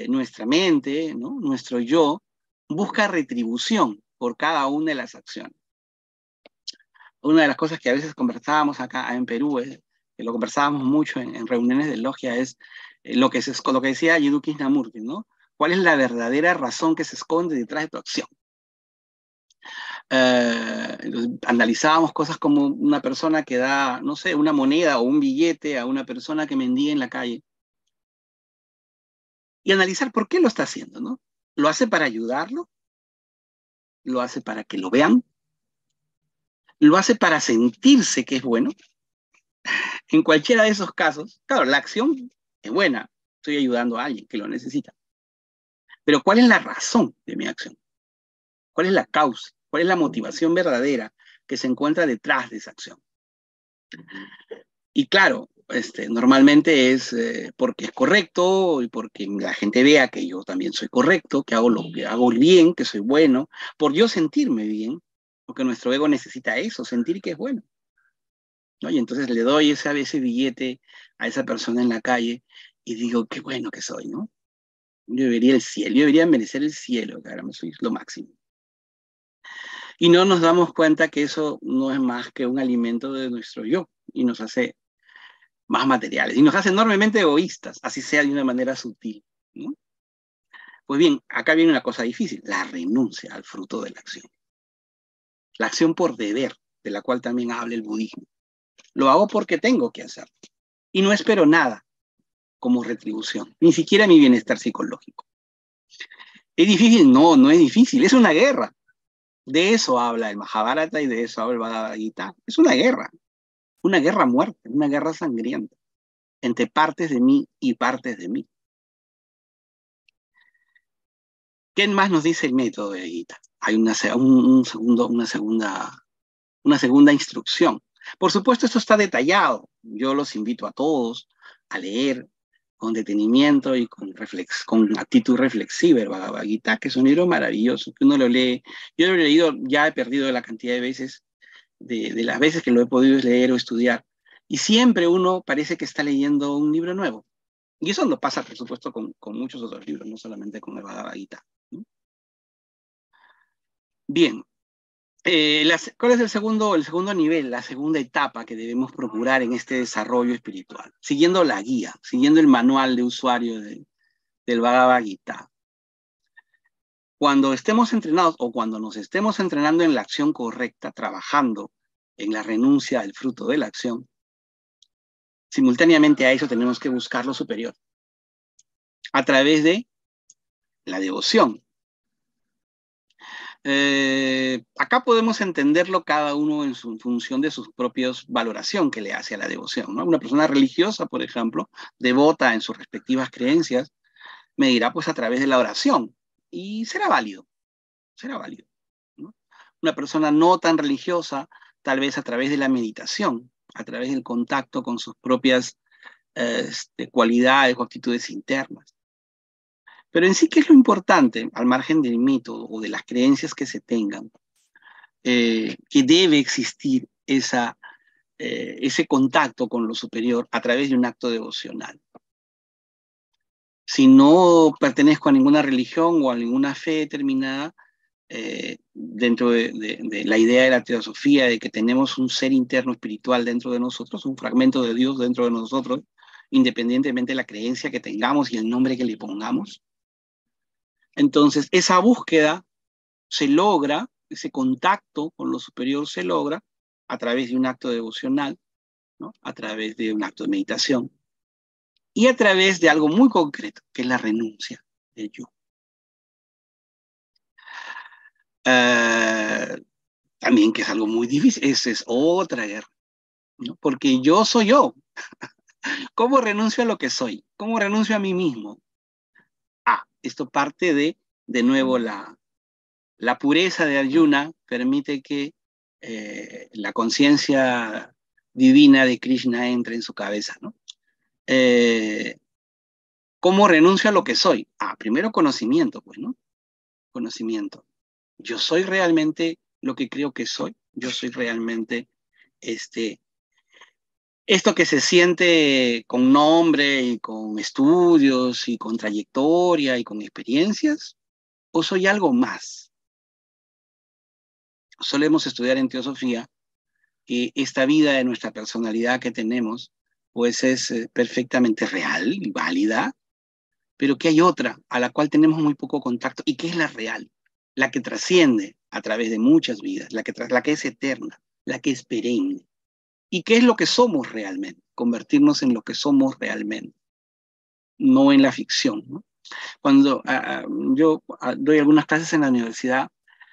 nuestra mente, ¿no? Nuestro yo, busca retribución por cada una de las acciones. Una de las cosas que a veces conversábamos acá en Perú, que lo conversábamos mucho en reuniones de logia, es lo que decía Jiddu Krishnamurti, ¿no? ¿Cuál es la verdadera razón que se esconde detrás de tu acción? Analizábamos cosas como una persona que da, no sé, una moneda o un billete a una persona que mendiga en la calle. Y analizar por qué lo está haciendo, ¿no? ¿Lo hace para ayudarlo? ¿Lo hace para que lo vean? ¿Lo hace para sentirse que es bueno? En cualquiera de esos casos, claro, la acción es buena. Estoy ayudando a alguien que lo necesita. Pero ¿cuál es la razón de mi acción? ¿Cuál es la causa? ¿Cuál es la motivación verdadera que se encuentra detrás de esa acción? Y claro, normalmente es porque es correcto y porque la gente vea que yo también soy correcto, que hago lo que hago bien, que soy bueno, por yo sentirme bien, porque nuestro ego necesita eso, sentir que es bueno, ¿no? Y entonces le doy ese billete a esa persona en la calle y digo, qué bueno que soy, ¿no? Yo debería el cielo, yo debería merecer el cielo, caramba, soy lo máximo. Y no nos damos cuenta que eso no es más que un alimento de nuestro yo y nos hace más materiales y nos hace enormemente egoístas, así sea de una manera sutil, ¿no? Pues bien, acá viene una cosa difícil, la renuncia al fruto de la acción. La acción por deber, de la cual también habla el budismo. Lo hago porque tengo que hacerlo. Y no espero nada como retribución, ni siquiera mi bienestar psicológico. ¿Es difícil? No, no es difícil, es una guerra. De eso habla el Mahabharata y de eso habla el Bhagavad Gita. Es una guerra a muerte, una guerra sangrienta, entre partes de mí y partes de mí. ¿Qué más nos dice el método de Gita? Hay una segunda instrucción. Por supuesto, esto está detallado. Yo los invito a todos a leer con detenimiento y con actitud reflexiva el Bhagavad Gita, que es un libro maravilloso, que uno lo lee. Yo lo he leído, ya he perdido la cantidad de veces, de las veces que lo he podido leer o estudiar, y siempre uno parece que está leyendo un libro nuevo. Y eso no pasa, por supuesto, con muchos otros libros, no solamente con el Bhagavad Gita, ¿no? Bien, ¿cuál es el segundo nivel, la segunda etapa que debemos procurar en este desarrollo espiritual? Siguiendo la guía, siguiendo el manual de usuario del Bhagavad Gita. Cuando estemos entrenados o cuando nos estemos entrenando en la acción correcta, trabajando en la renuncia al fruto de la acción, simultáneamente a eso tenemos que buscar lo superior a través de la devoción. Acá podemos entenderlo cada uno en función de su propia valoración que le hace a la devoción, ¿no? Una persona religiosa, por ejemplo, devota en sus respectivas creencias, me dirá pues a través de la oración y será válido, ¿no? Una persona no tan religiosa, tal vez a través de la meditación, a través del contacto con sus propias cualidades o actitudes internas. Pero en sí, ¿qué es lo importante, al margen del mito o de las creencias que se tengan? Que debe existir ese contacto con lo superior a través de un acto devocional. Si no pertenezco a ninguna religión o a ninguna fe determinada, dentro de la idea de la teosofía, de que tenemos un ser interno espiritual dentro de nosotros, un fragmento de Dios dentro de nosotros, independientemente de la creencia que tengamos y el nombre que le pongamos. Entonces, esa búsqueda se logra, ese contacto con lo superior se logra a través de un acto devocional, ¿no? A través de un acto de meditación y a través de algo muy concreto, que es la renuncia del yo. También que es algo muy difícil, esa es otra guerra, ¿no? Porque yo soy yo. ¿Cómo renuncio a lo que soy? ¿Cómo renuncio a mí mismo? Esto parte de nuevo, la pureza de Arjuna permite que la conciencia divina de Krishna entre en su cabeza, ¿no? ¿Cómo renuncio a lo que soy? Primero conocimiento, pues, ¿no? Conocimiento. Yo soy realmente lo que creo que soy. Yo soy realmente esto que se siente con nombre y con estudios y con trayectoria y con experiencias, ¿o soy algo más? Solemos estudiar en teosofía que esta vida de nuestra personalidad que tenemos, pues es perfectamente real y válida, pero que hay otra a la cual tenemos muy poco contacto y que es la real, la que trasciende a través de muchas vidas, la que es eterna, la que es perenne. ¿Y qué es lo que somos realmente? Convertirnos en lo que somos realmente, no en la ficción, ¿no? Cuando yo doy algunas clases en la universidad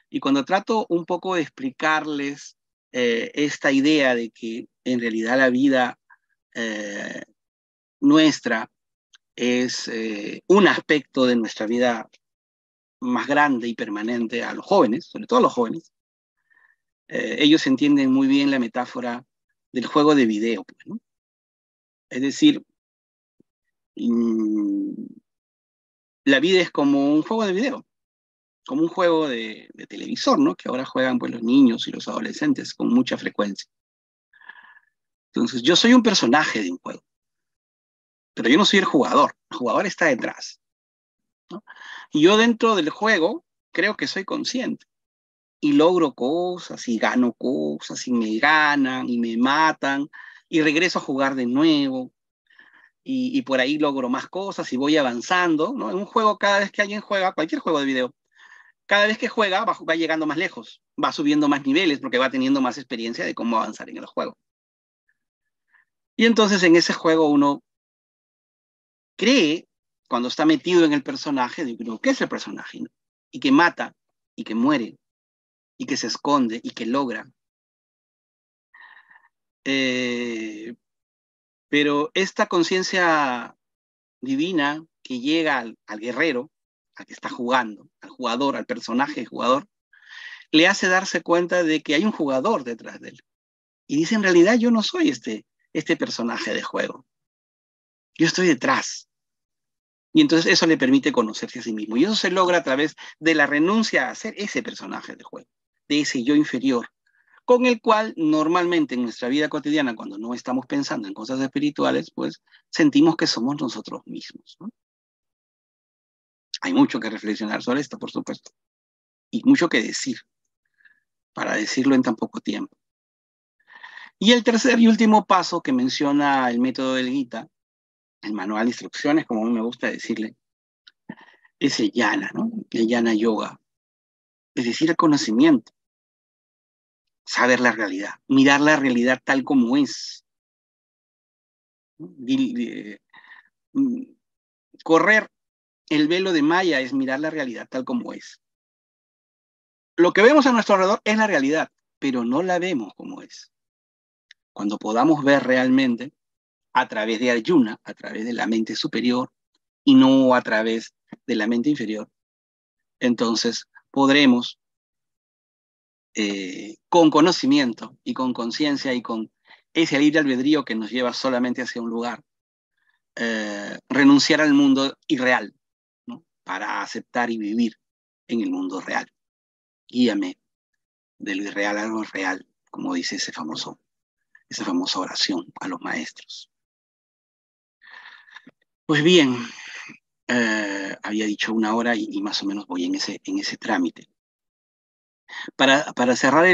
y cuando trato un poco de explicarles esta idea de que en realidad la vida nuestra es un aspecto de nuestra vida más grande y permanente a los jóvenes, sobre todo a los jóvenes, ellos entienden muy bien la metáfora del juego de video, pues, ¿no? Es decir, la vida es como un juego de video, como un juego de televisor, ¿no? Que ahora juegan pues los niños y los adolescentes con mucha frecuencia. Entonces, yo soy un personaje de un juego, pero yo no soy el jugador está detrás. ¿no? Y yo dentro del juego creo que soy consciente y logro cosas y gano cosas y me ganan y me matan y regreso a jugar de nuevo y por ahí logro más cosas y voy avanzando, ¿no? En un juego, cada vez que alguien juega, cualquier juego de video, cada vez que juega va llegando más lejos, va subiendo más niveles porque va teniendo más experiencia de cómo avanzar en el juego. Y entonces en ese juego uno cree, cuando está metido en el personaje, digo, ¿qué es el personaje? ¿No? Y que mata, y que muere, y que se esconde, y que logra. Pero esta conciencia divina que llega al guerrero, al que está jugando, al jugador, al personaje jugador, le hace darse cuenta de que hay un jugador detrás de él. Y dice, en realidad yo no soy este personaje de juego. Yo estoy detrás. Y entonces eso le permite conocerse a sí mismo. Y eso se logra a través de la renuncia a ser ese personaje de juego, de ese yo inferior, con el cual normalmente en nuestra vida cotidiana, cuando no estamos pensando en cosas espirituales, pues sentimos que somos nosotros mismos, ¿no? Hay mucho que reflexionar sobre esto, por supuesto, y mucho que decir, para decirlo en tan poco tiempo. Y el tercer y último paso que menciona el método del Gita, el manual de instrucciones, como a mí me gusta decirle, es el jnana, ¿no? El jnana yoga, es decir, el conocimiento, saber la realidad, mirar la realidad tal como es, ¿no? Correr el velo de Maya es mirar la realidad tal como es. Lo que vemos a nuestro alrededor es la realidad, pero no la vemos como es. Cuando podamos ver realmente a través de Arjuna, a través de la mente superior y no a través de la mente inferior, entonces podremos, con conocimiento y con conciencia y con ese libre albedrío que nos lleva solamente hacia un lugar, renunciar al mundo irreal, ¿no? Para aceptar y vivir en el mundo real. Guíame de lo irreal a lo real, como dice esa famosa oración a los maestros. Pues bien, había dicho 1 hora y más o menos voy en ese trámite. Para cerrar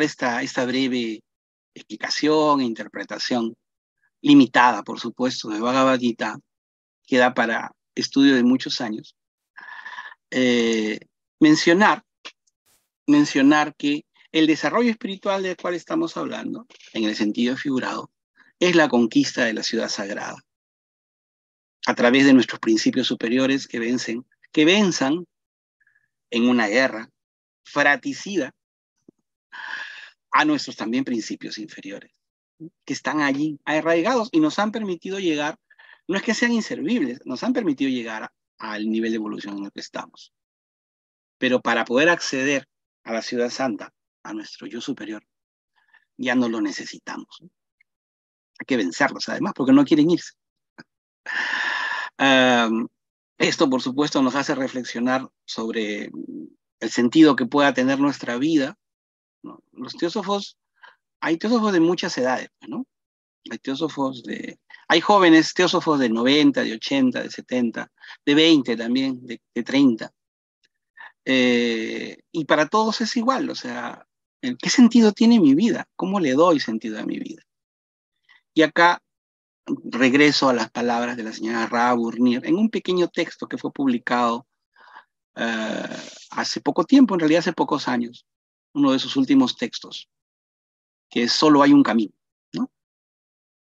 esta breve explicación e interpretación, limitada, por supuesto, de Bhagavad Gita, que da para estudio de muchos años, mencionar que el desarrollo espiritual del cual estamos hablando, en el sentido figurado, es la conquista de la ciudad sagrada, a través de nuestros principios superiores que venzan en una guerra fratricida a nuestros también principios inferiores, que están allí arraigados y nos han permitido llegar, no es que sean inservibles, nos han permitido llegar al nivel de evolución en el que estamos. Pero para poder acceder a la ciudad santa, a nuestro yo superior, ya no lo necesitamos. Hay que vencerlos además, porque no quieren irse. Esto, por supuesto, nos hace reflexionar sobre el sentido que pueda tener nuestra vida, ¿no? Hay teósofos de muchas edades, ¿no? Hay jóvenes teósofos de 90, de 80, de 70, de 20 también, de 30. Y para todos es igual, o sea, ¿qué sentido tiene mi vida? ¿Cómo le doy sentido a mi vida? Y acá regreso a las palabras de la señora Ra Burnier en un pequeño texto que fue publicado hace poco tiempo, en realidad hace pocos años, uno de sus últimos textos, que es Solo hay un camino, ¿no?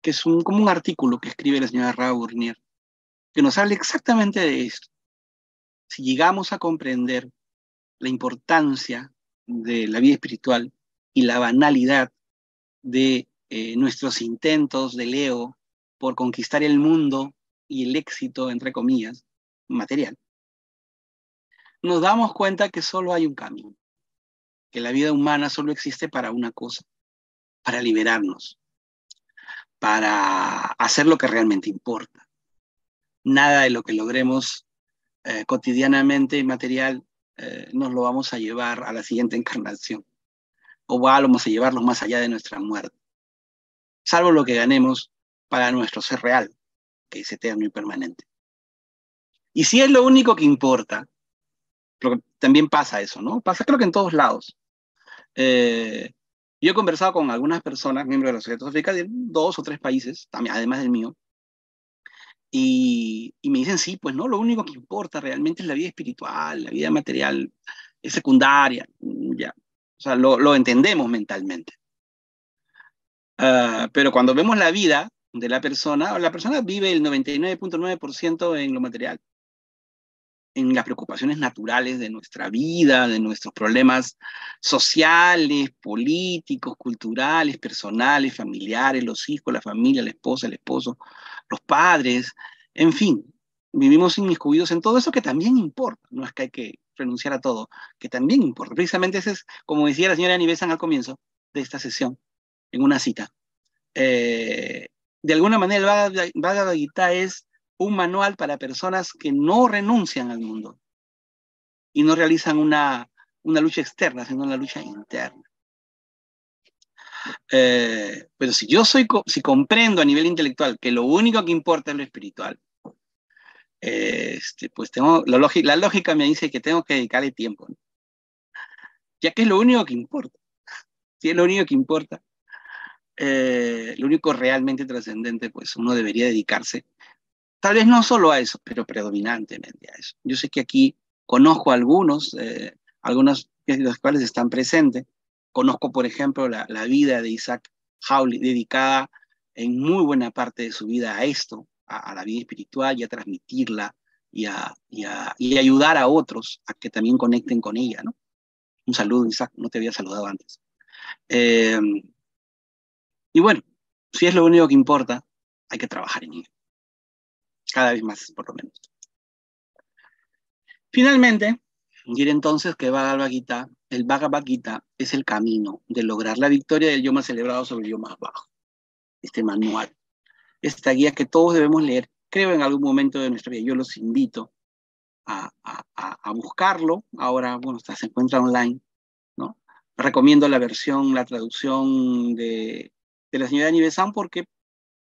Que es como un artículo que escribe la señora Ra Burnier, que nos habla exactamente de esto. Si llegamos a comprender la importancia de la vida espiritual y la banalidad de nuestros intentos del ego por conquistar el mundo y el éxito, entre comillas, material, nos damos cuenta que solo hay un camino, que la vida humana solo existe para una cosa, para liberarnos, para hacer lo que realmente importa. Nada de lo que logremos cotidianamente material nos lo vamos a llevar a la siguiente encarnación, o vamos a llevarlos más allá de nuestra muerte, salvo lo que ganemos para nuestro ser real, que es eterno y permanente. Y si es lo único que importa, creo que también pasa eso, ¿no? Pasa creo que en todos lados. Yo he conversado con algunas personas, miembros de la Sociedad Teosófica, de 2 o 3 países, también, además del mío, y me dicen, sí, pues no, lo único que importa realmente es la vida espiritual, la vida material es secundaria, ya. O sea, lo entendemos mentalmente. Pero cuando vemos la vida de la persona vive el 99.9% en lo material, en las preocupaciones naturales de nuestra vida, de nuestros problemas sociales, políticos, culturales, personales, familiares, los hijos, la familia, la esposa, el esposo, los padres, en fin, vivimos inmiscuidos en todo eso que también importa, no es que hay que renunciar a todo, que también importa. Precisamente ese es, como decía la señora Nivesan al comienzo de esta sesión, en una cita. De alguna manera el Bhagavad Gita es un manual para personas que no renuncian al mundo y no realizan una lucha externa, sino una lucha interna. Pero si comprendo a nivel intelectual que lo único que importa es lo espiritual, pues la lógica me dice que tengo que dedicarle tiempo, ¿no? Ya que es lo único que importa. Si es lo único que importa, lo único realmente trascendente, pues uno debería dedicarse, tal vez no solo a eso, pero predominantemente a eso. Yo sé que aquí conozco algunos de los cuales están presentes. Conozco, por ejemplo, la vida de Isaac Hawley, dedicada en muy buena parte de su vida a esto, a la vida espiritual y a transmitirla y ayudar a otros a que también conecten con ella, ¿no? Un saludo, Isaac, no te había saludado antes. Y bueno, si es lo único que importa, hay que trabajar en ello. Cada vez más, por lo menos. Finalmente, diré entonces que el Bhagavad Gita es el camino de lograr la victoria del yo más elevado sobre el yo más bajo. Este manual, esta guía que todos debemos leer, creo en algún momento de nuestra vida. Yo los invito a buscarlo. Ahora, bueno, se encuentra online, ¿no? Recomiendo la traducción de la señora Nivesan porque,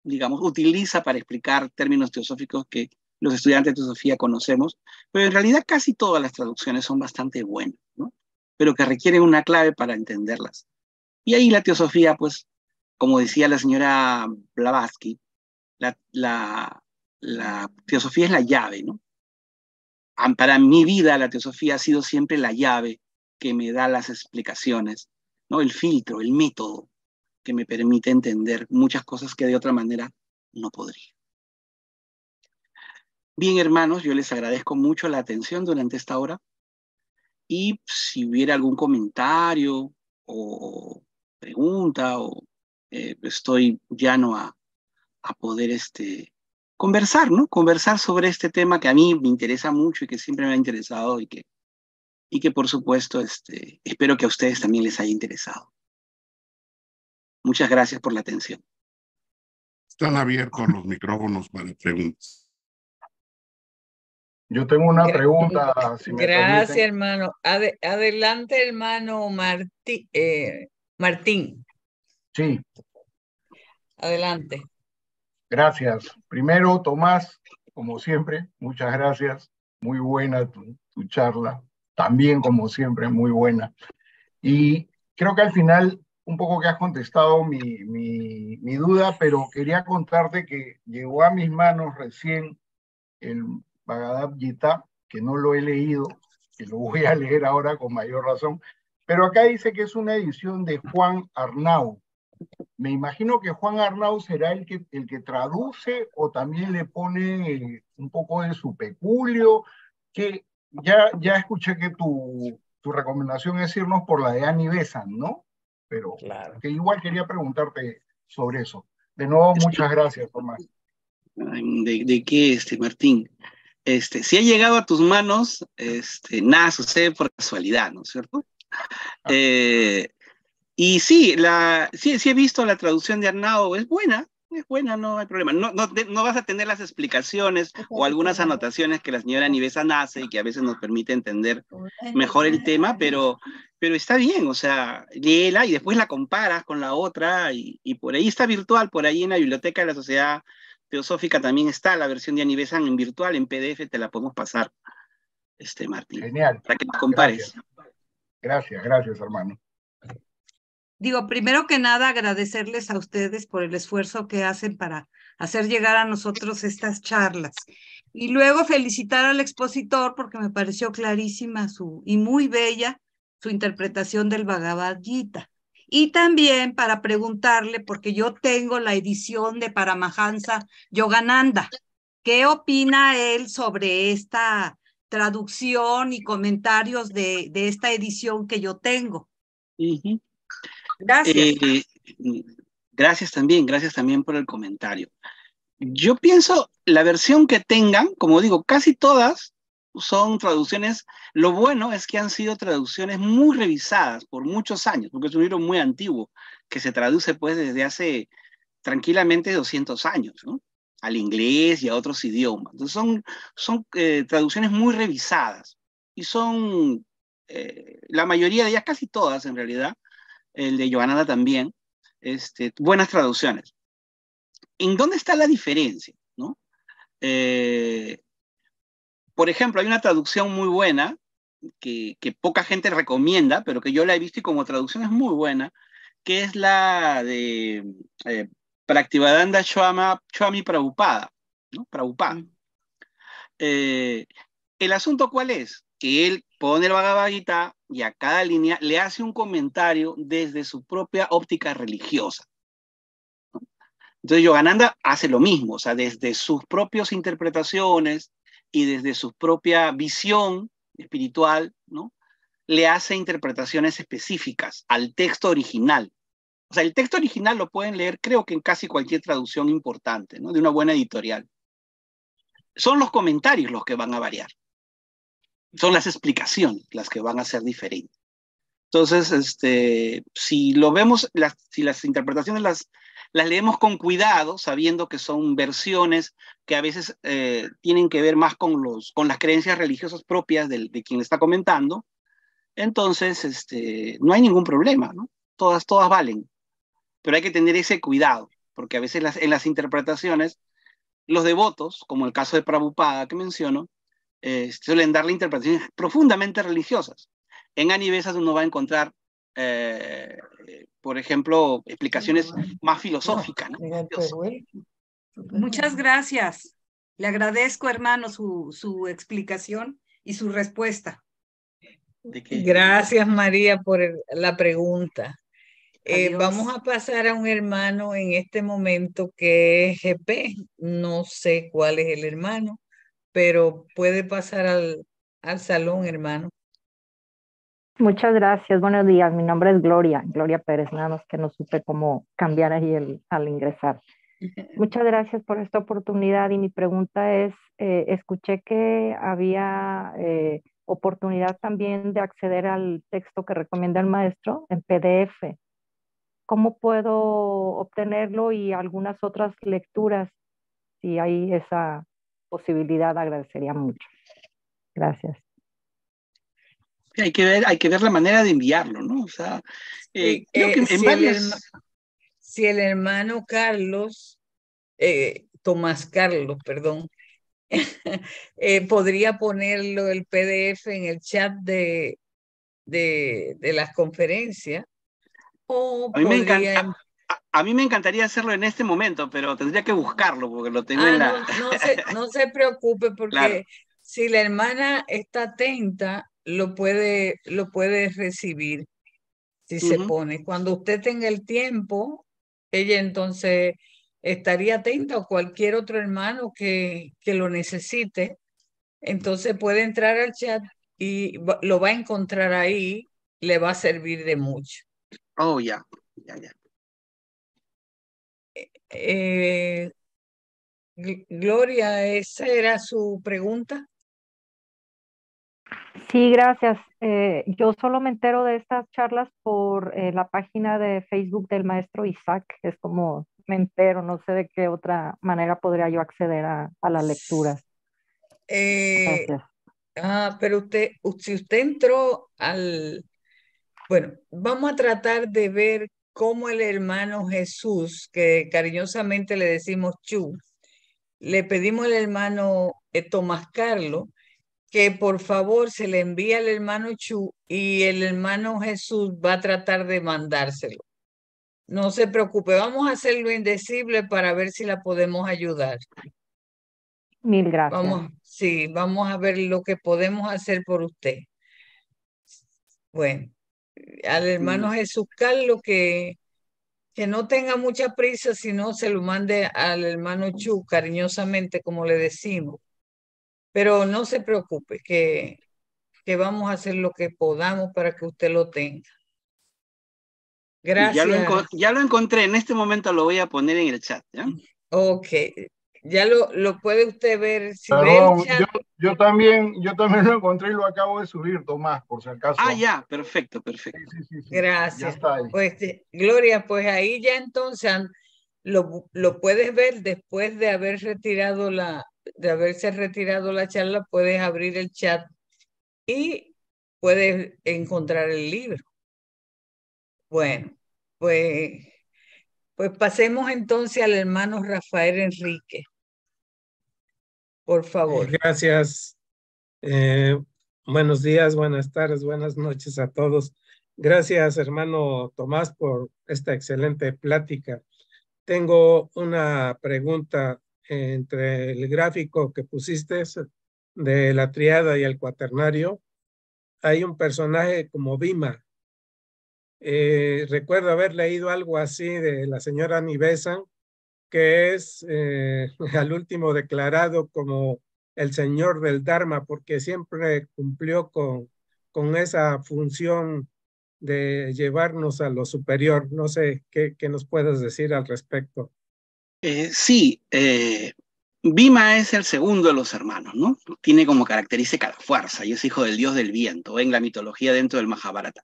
digamos, utiliza para explicar términos teosóficos que los estudiantes de teosofía conocemos, pero en realidad casi todas las traducciones son bastante buenas, ¿no? Pero que requieren una clave para entenderlas. Y ahí la teosofía, pues, como decía la señora Blavatsky, la teosofía es la llave, ¿no? Para mi vida, la teosofía ha sido siempre la llave que me da las explicaciones, ¿no? El filtro, el método que me permite entender muchas cosas que de otra manera no podría. Bien, hermanos, yo les agradezco mucho la atención durante esta hora y si hubiera algún comentario o pregunta, estoy llano a poder conversar, ¿no? Conversar sobre este tema que a mí me interesa mucho y que siempre me ha interesado y que por supuesto espero que a ustedes también les haya interesado. Muchas gracias por la atención. Están abiertos los micrófonos para preguntas. Yo tengo una pregunta, si me Gracias, permiten. hermano. Adelante, hermano Martín. Sí, Adelante. gracias. Primero, Tomás, como siempre, muchas gracias. Muy buena tu charla. También, como siempre, muy buena. Y creo que al final, un poco que has contestado mi duda, pero quería contarte que llegó a mis manos recién el Bhagavad Gita, que no lo he leído, que lo voy a leer ahora con mayor razón, pero acá dice que es una edición de Juan Arnau. Me imagino que Juan Arnau será el que traduce o también le pone un poco de su peculio, que ya escuché que tu recomendación es irnos por la de Annie Besant, ¿no? Pero Claro. que igual quería preguntarte sobre eso. De nuevo, muchas gracias, Tomás. ¿De qué, Martín? Si ha llegado a tus manos, nada sucede por casualidad, ¿no es cierto? Y sí, sí he visto la traducción de Arnau, es buena, no hay problema. No vas a tener las explicaciones o algunas anotaciones que la señora Nivesan hace y que a veces nos permite entender mejor el tema, pero está bien, o sea, léela y después la comparas con la otra y por ahí está virtual, por ahí en la biblioteca de la Sociedad Teosófica también está, la versión de Annie Besant en virtual, en PDF, te la podemos pasar, Martín. Genial. Para que nos compares. Gracias, hermano. Digo, primero que nada, agradecerles a ustedes por el esfuerzo que hacen para hacer llegar a nosotros estas charlas. Y luego felicitar al expositor porque me pareció clarísima y muy bella su interpretación del Bhagavad Gita. Y también para preguntarle, porque yo tengo la edición de Paramahansa Yogananda, ¿qué opina él sobre esta traducción y comentarios de esta edición que yo tengo? Gracias. Gracias también por el comentario. Yo pienso, la versión que tengan, como digo, casi todas son traducciones. Lo bueno es que han sido traducciones muy revisadas por muchos años, porque es un libro muy antiguo, que se traduce pues desde hace tranquilamente 200 años, ¿no? Al inglés y a otros idiomas. Entonces son traducciones muy revisadas y son, la mayoría de ellas, casi todas en realidad, el de Yogananda también, buenas traducciones. ¿En dónde está la diferencia? ¿No? Por ejemplo, hay una traducción muy buena que poca gente recomienda, pero que yo la he visto y como traducción es muy buena, que es la de Bhaktivedanta Swami Prabhupada, ¿no? Prabhupada. ¿El asunto cuál es? Que él pone el Bhagavad Gita y a cada línea le hace un comentario desde su propia óptica religiosa. Entonces Yogananda hace lo mismo, o sea, desde sus propias interpretaciones y desde su propia visión espiritual, ¿no? Le hace interpretaciones específicas al texto original. O sea, el texto original lo pueden leer, creo que en casi cualquier traducción importante, ¿no? De una buena editorial. Son los comentarios los que van a variar. Son las explicaciones las que van a ser diferentes. Entonces, si lo vemos, si las interpretaciones las leemos con cuidado, sabiendo que son versiones que a veces tienen que ver más con las creencias religiosas propias de quien está comentando, entonces no hay ningún problema, ¿no? Todas valen. Pero hay que tener ese cuidado, porque a veces en las interpretaciones, los devotos, como el caso de Prabhupada que menciono, suelen darle interpretaciones profundamente religiosas. En Annie Besant uno va a encontrar, por ejemplo, explicaciones más filosóficas, ¿no? Muchas gracias. Le agradezco, hermano, su explicación y su respuesta. Gracias, María, por la pregunta. Vamos a pasar a un hermano en este momento que es GP. No sé cuál es el hermano, pero puede pasar al salón, hermano. Muchas gracias, buenos días. Mi nombre es Gloria Pérez, nada más que no supe cómo cambiar ahí al ingresar. Muchas gracias por esta oportunidad y mi pregunta es, escuché que había oportunidad también de acceder al texto que recomienda el maestro en PDF. ¿Cómo puedo obtenerlo y algunas otras lecturas? Si hay esa posibilidad, agradecería mucho. Gracias. Hay que ver la manera de enviarlo, ¿no? O sea, creo que en varios... Si el hermano Carlos, Tomás Carlos, perdón, podría ponerlo el PDF en el chat de las conferencias, o podría... A mí me encantaría hacerlo en este momento, pero tendría que buscarlo porque lo tengo en la... No se preocupe porque claro. Si la hermana está atenta, lo puede recibir si se pone. Cuando usted tenga el tiempo, ella entonces estaría atenta, o cualquier otro hermano que lo necesite, entonces puede entrar al chat y lo va a encontrar ahí, le va a servir de mucho. Oh, ya. Gloria, ¿esa era su pregunta? Sí, gracias. Yo solo me entero de estas charlas por la página de Facebook del maestro Isaac. Es como me entero, no sé de qué otra manera podría yo acceder a las lecturas. Gracias. Pero si usted entró bueno, vamos a tratar de ver cómo el hermano Jesús, que cariñosamente le decimos Chu, le pedimos al hermano Tomás Carlos que por favor se le envíe al hermano Chu y el hermano Jesús va a tratar de mandárselo. No se preocupe, vamos a hacer lo indecible para ver si la podemos ayudar. Mil gracias. Vamos a ver lo que podemos hacer por usted. Bueno, al hermano Jesús Carlos que no tenga mucha prisa, sino se lo mande al hermano Chu cariñosamente, como le decimos. Pero no se preocupe, que vamos a hacer lo que podamos para que usted lo tenga. Gracias. Ya lo encontré, en este momento lo voy a poner en el chat, ¿ya? Ok, ya lo puede usted ver. Si Perdón, ve el chat... yo también lo encontré y lo acabo de subir, Tomás, por si acaso. Ah, ya, perfecto. Sí. Gracias. Ya está ahí. Pues, Gloria, pues ahí ya entonces lo puedes ver después de haberse retirado la charla, puedes abrir el chat y puedes encontrar el libro. Bueno, pues pasemos entonces al hermano Rafael Enrique. Por favor. Gracias. Buenos días, buenas tardes, buenas noches a todos. Gracias, hermano Tomás, por esta excelente plática. Tengo una pregunta entre el gráfico que pusiste de la triada y el cuaternario. Hay un personaje como Bhima. Recuerdo haber leído algo así de la señora Nivesan, que es al último declarado como el señor del Dharma, porque siempre cumplió con esa función de llevarnos a lo superior. No sé qué nos puedes decir al respecto. Sí, Bhima es el segundo de los hermanos, ¿no? Tiene como característica la fuerza y es hijo del dios del viento en la mitología dentro del Mahabharata.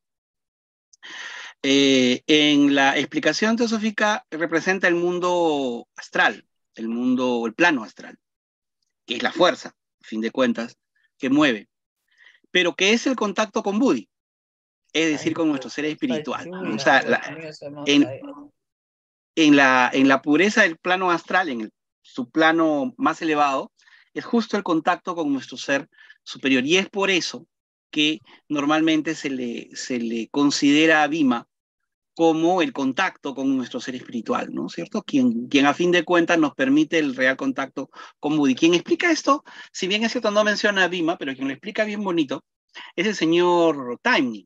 En la explicación teosófica representa el mundo astral, el plano astral, que es la fuerza, a fin de cuentas, que mueve, pero que es el contacto con Buddhi, es decir, con nuestro ser espiritual. O sea, en la pureza del plano astral, en su plano más elevado, es justo el contacto con nuestro ser superior. Y es por eso que normalmente se le considera a Bhima como el contacto con nuestro ser espiritual, ¿no es cierto? Quien a fin de cuentas nos permite el real contacto con Buddhi. Quien explica esto, si bien es cierto no menciona a Bhima, pero quien lo explica bien bonito, es el señor Taimni.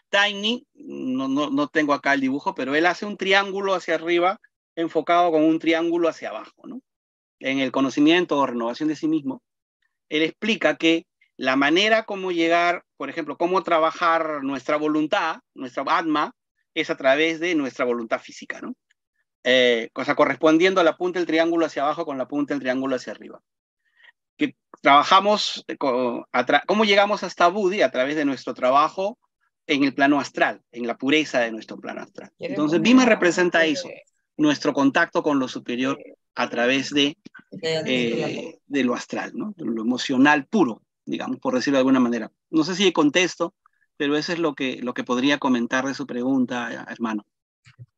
Taimni, no tengo acá el dibujo, pero él hace un triángulo hacia arriba enfocado con un triángulo hacia abajo, ¿no? En el conocimiento o renovación de sí mismo, él explica que la manera como llegar, por ejemplo, cómo trabajar nuestra voluntad, nuestra Atma, es a través de nuestra voluntad física, ¿no? Cosa correspondiendo a la punta del triángulo hacia abajo con la punta del triángulo hacia arriba. Que trabajamos, ¿cómo llegamos hasta Buddhi? A través de nuestro trabajo en el plano astral, en la pureza de nuestro plano astral. Entonces, Bhima representa eso, nuestro contacto con lo superior a través de lo astral, ¿no? De lo emocional puro, digamos, por decirlo de alguna manera. No sé si contesto, pero eso es lo que podría comentar de su pregunta, hermano.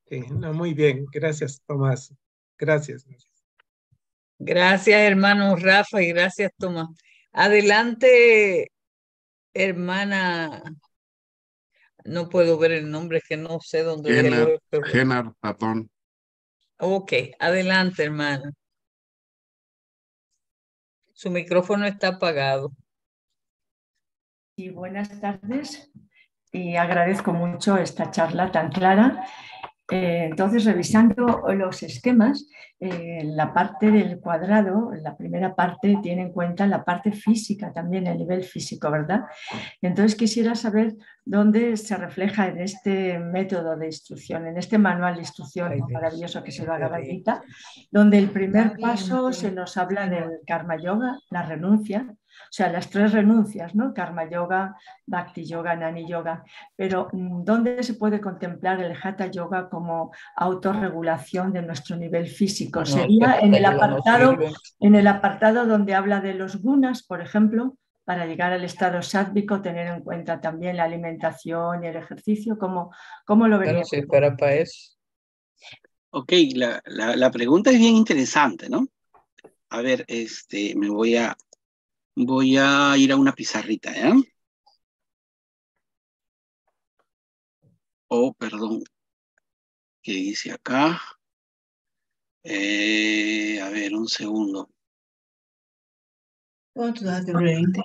Sí, no, muy bien, gracias, Tomás. Gracias. Gracias, hermano Rafa, y gracias, Tomás. Adelante, hermana. No puedo ver el nombre, que no sé dónde. Genar Tatón. Ok, adelante, hermana. Su micrófono está apagado. Sí, buenas tardes y agradezco mucho esta charla tan clara. Entonces, revisando los esquemas, la parte del cuadrado, la primera parte, tiene en cuenta la parte física también, el nivel físico, ¿verdad? Entonces, quisiera saber dónde se refleja en este método de instrucción, en este manual de instrucción maravilloso que es el Bhagavad Gita, donde el primer paso se nos habla del Karma Yoga, la renuncia, o sea, las 3 renuncias, ¿no? Karma Yoga, Bhakti Yoga, Jnana Yoga. Pero ¿dónde se puede contemplar el Hatha Yoga como autorregulación de nuestro nivel físico? Sería en el apartado donde habla de los gunas, por ejemplo, para llegar al estado sádvico, tener en cuenta también la alimentación y el ejercicio. ¿Cómo lo veríamos? Para eso. Ok, la pregunta es bien interesante, ¿no? A ver, me voy a ir a una pizarrita, ¿ya? Oh, perdón. ¿Qué dice acá? A ver, un segundo. ¿Dónde tú dejaste el brete?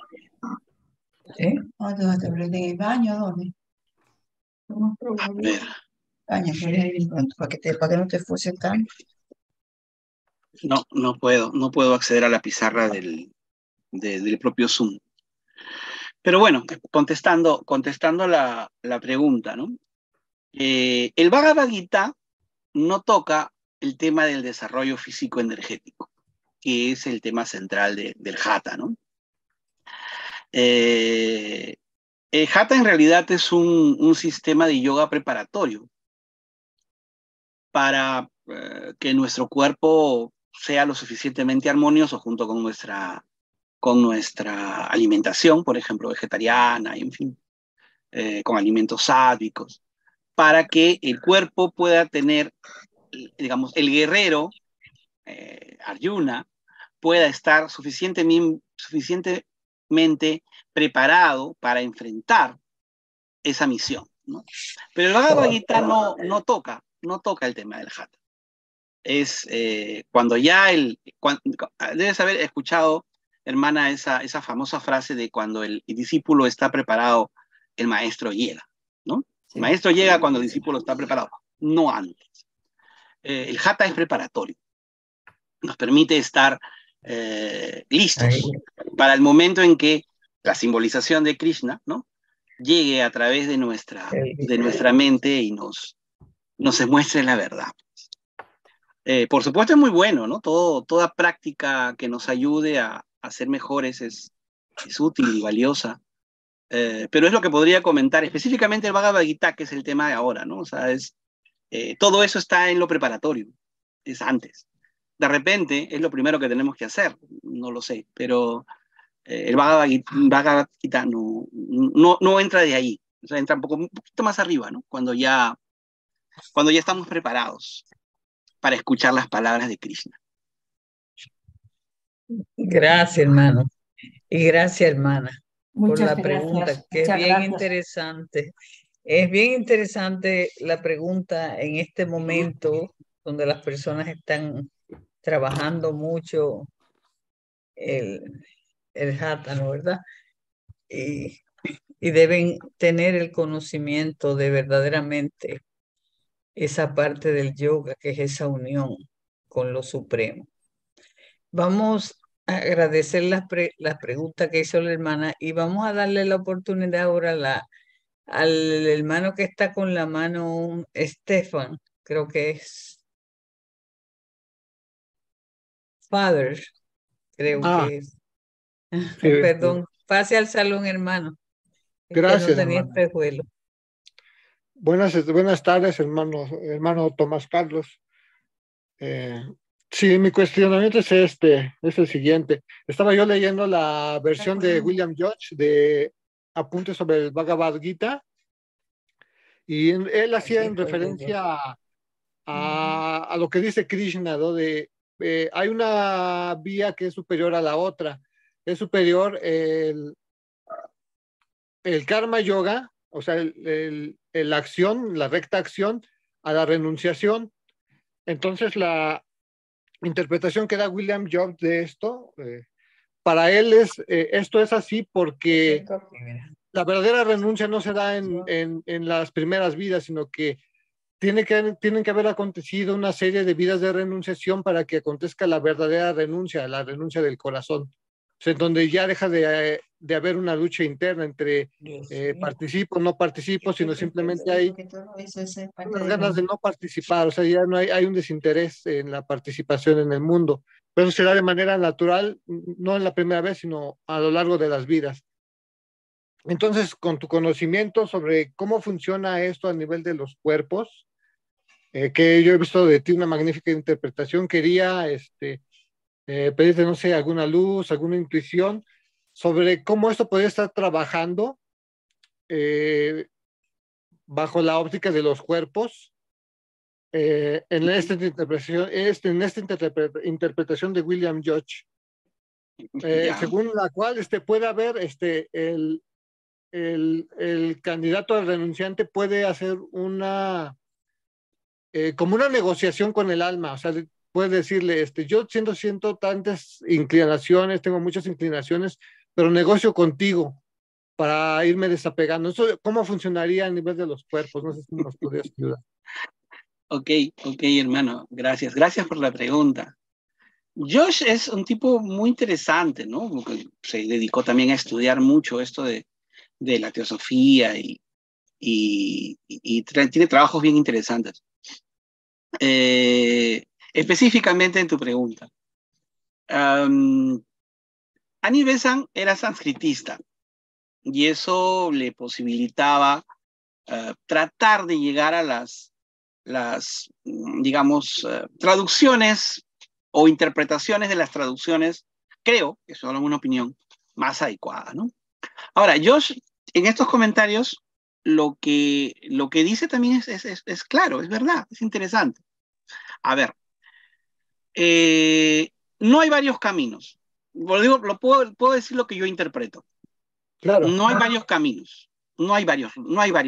¿Dónde tú dejaste el brete? ¿En el baño? ¿Dónde? A ver. Baño, por ahí pronto, para que no te fuese tan. No puedo acceder a la pizarra del propio Zoom. Pero bueno, contestando la pregunta, ¿no? El Bhagavad Gita no toca el tema del desarrollo físico energético, que es el tema central del Hatha, ¿no? El Hatha en realidad es un sistema de yoga preparatorio para que nuestro cuerpo sea lo suficientemente armonioso junto con nuestra alimentación, por ejemplo, vegetariana, en fin, con alimentos sádicos, para que el cuerpo pueda tener, digamos, el guerrero, Arjuna, pueda estar suficientemente preparado para enfrentar esa misión, ¿no? Pero el Bhagavad Gita no toca el tema del Hatha. Es cuando ya debes haber escuchado, hermana, esa famosa frase de cuando el discípulo está preparado, el maestro llega, ¿no? El maestro llega cuando el discípulo está preparado, no antes. El Hatha es preparatorio. Nos permite estar listos para el momento en que la simbolización de Krishna, ¿no?, llegue a través de nuestra mente y nos muestre la verdad. Por supuesto es muy bueno, ¿no? Toda práctica que nos ayude a ser mejores es útil y valiosa. Pero es lo que podría comentar específicamente el Bhagavad Gita, que es el tema de ahora, ¿no? O sea, todo eso está en lo preparatorio, es antes. De repente es lo primero que tenemos que hacer, no lo sé, pero el Bhagavad Gita no entra de ahí, o sea, entra un poquito más arriba, ¿no? Cuando ya estamos preparados para escuchar las palabras de Krishna. Gracias, hermano. Y gracias, hermana, por la Muchas pregunta, gracias. que es Muchas bien gracias. interesante. Es bien interesante la pregunta en este momento donde las personas están trabajando mucho el Hatha, ¿no? ¿Verdad? Y deben tener el conocimiento de verdaderamente esa parte del yoga, que es esa unión con lo supremo. Vamos a agradecer las preguntas que hizo la hermana y vamos a darle la oportunidad ahora al hermano que está con la mano, Stefan, creo que es Father, creo que es. Sí, Perdón, pase al salón, hermano. Es que no gracias, tenía hermano. espejuelo. Buenas tardes, hermano Tomás Carlos. Sí, mi cuestionamiento es el siguiente. Estaba yo leyendo la versión de William George de Apuntes sobre el Bhagavad Gita y él hacía en referencia a lo que dice Krishna, ¿no? Hay una vía que es superior a la otra. Es superior el karma yoga, o sea, la acción, la recta acción, a la renunciación. Entonces, la interpretación que da William Job de esto, para él esto es así porque la verdadera renuncia no se da en las primeras vidas, sino que tienen que haber acontecido una serie de vidas de renunciación para que acontezca la verdadera renuncia, la renuncia del corazón. O sea, en donde ya deja de haber una lucha interna entre participo, no participo, sino simplemente hay unas ganas de no participar, o sea, ya no hay un desinterés en la participación en el mundo. Pero eso se da de manera natural, no en la primera vez, sino a lo largo de las vidas. Entonces, con tu conocimiento sobre cómo funciona esto a nivel de los cuerpos, que yo he visto de ti una magnífica interpretación, quería pedirte, no sé, alguna luz, alguna intuición sobre cómo esto podría estar trabajando bajo la óptica de los cuerpos en esta interpretación de William Judge, según la cual puede haber el candidato al renunciante puede hacer como una negociación con el alma, o sea, puede decirle, yo siento tantas inclinaciones, tengo muchas inclinaciones, pero negocio contigo para irme desapegando. ¿Eso cómo funcionaría a nivel de los cuerpos? No sé si nos podrías ayudar. Ok, hermano, gracias. Gracias por la pregunta. Josh es un tipo muy interesante, ¿no? Porque se dedicó también a estudiar mucho esto de la teosofía y tiene trabajos bien interesantes. Específicamente en tu pregunta. Annie Besant era sánscritista y eso le posibilitaba tratar de llegar a las digamos, traducciones o interpretaciones de las traducciones, creo, que es solo una opinión, más adecuada, ¿no? Ahora, Josh, en estos comentarios, lo que dice también es claro, es verdad, es interesante. A ver, no hay varios caminos. Puedo decir lo que yo interpreto. Claro. No hay varios caminos. No hay varios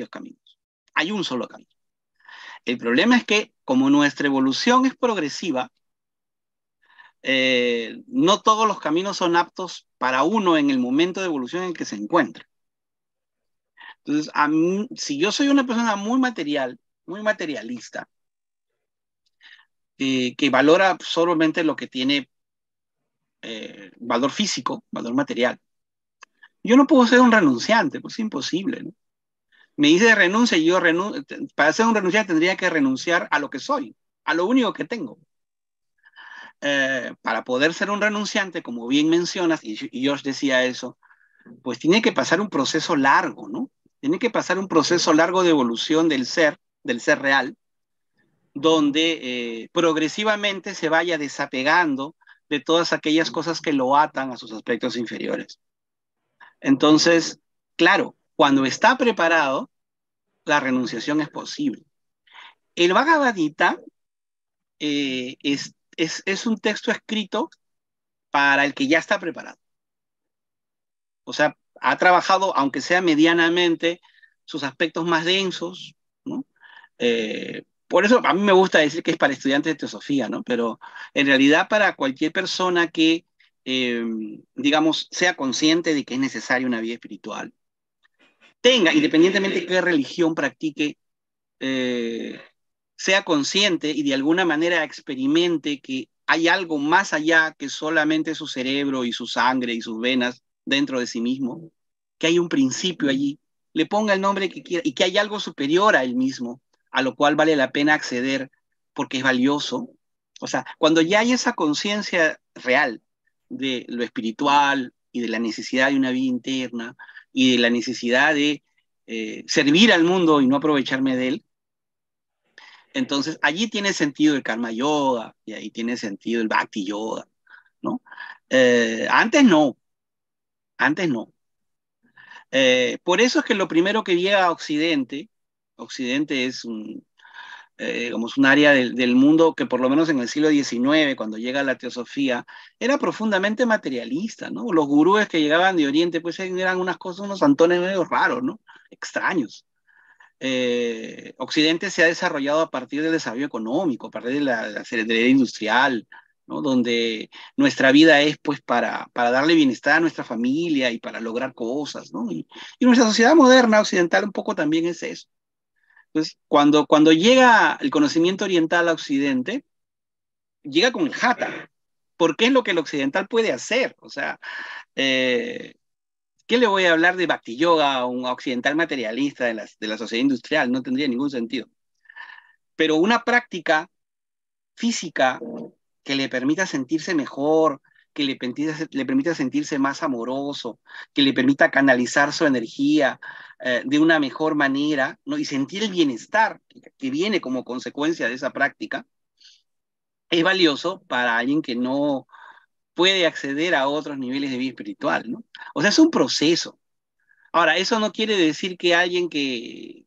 caminos. Hay un solo camino. El problema es que, como nuestra evolución es progresiva, no todos los caminos son aptos para uno en el momento de evolución en el que se encuentra. Entonces, si yo soy una persona muy materialista, que valora solamente lo que tiene valor físico, valor material, yo no puedo ser un renunciante, pues es imposible, ¿no? Me dice de renuncia y para ser un renunciante tendría que renunciar a lo que soy, a lo único que tengo. Para poder ser un renunciante, como bien mencionas, y Josh decía eso, pues tiene que pasar un proceso largo, ¿no? Tiene que pasar un proceso largo de evolución del ser real, donde progresivamente se vaya desapegando de todas aquellas cosas que lo atan a sus aspectos inferiores. Entonces, claro, cuando está preparado, la renunciación es posible. El Bhagavad Gita es un texto escrito para el que ya está preparado. O sea, ha trabajado, aunque sea medianamente, sus aspectos más densos, ¿no? Por eso a mí me gusta decir que es para estudiantes de teosofía, ¿no? Pero en realidad para cualquier persona que, digamos, sea consciente de que es necesaria una vida espiritual, tenga, independientemente de qué religión practique, sea consciente y de alguna manera experimente que hay algo más allá que solamente su cerebro y su sangre y sus venas dentro de sí mismo, que hay un principio allí, le ponga el nombre que quiera y que hay algo superior a él mismo, a lo cual vale la pena acceder porque es valioso. O sea, cuando ya hay esa conciencia real de lo espiritual y de la necesidad de una vida interna y de la necesidad de servir al mundo y no aprovecharme de él, entonces allí tiene sentido el Karma Yoga y ahí tiene sentido el Bhakti Yoga, ¿no? Antes no. Por eso es que lo primero que llega a Occidente es como es un área del mundo que por lo menos en el siglo XIX, cuando llega la teosofía, era profundamente materialista, ¿no? Los gurúes que llegaban de Oriente pues eran unos santones medio raros, ¿no? Extraños. Occidente se ha desarrollado a partir del desarrollo económico, a partir de la ceremonia industrial, ¿no? Donde nuestra vida es pues para darle bienestar a nuestra familia y para lograr cosas, ¿no? Y nuestra sociedad moderna occidental un poco también es eso. Entonces, cuando llega el conocimiento oriental a Occidente, llega con el Hatha, porque es lo que el occidental puede hacer. O sea, ¿qué le voy a hablar de Bhakti Yoga a un occidental materialista de la sociedad industrial? No tendría ningún sentido. Pero una práctica física que le permita sentirse mejor, que le permita sentirse más amoroso, que le permita canalizar su energía de una mejor manera, ¿no? Y sentir el bienestar que viene como consecuencia de esa práctica, es valioso para alguien que no puede acceder a otros niveles de vida espiritual, ¿no? O sea, es un proceso. Ahora, eso no quiere decir que alguien que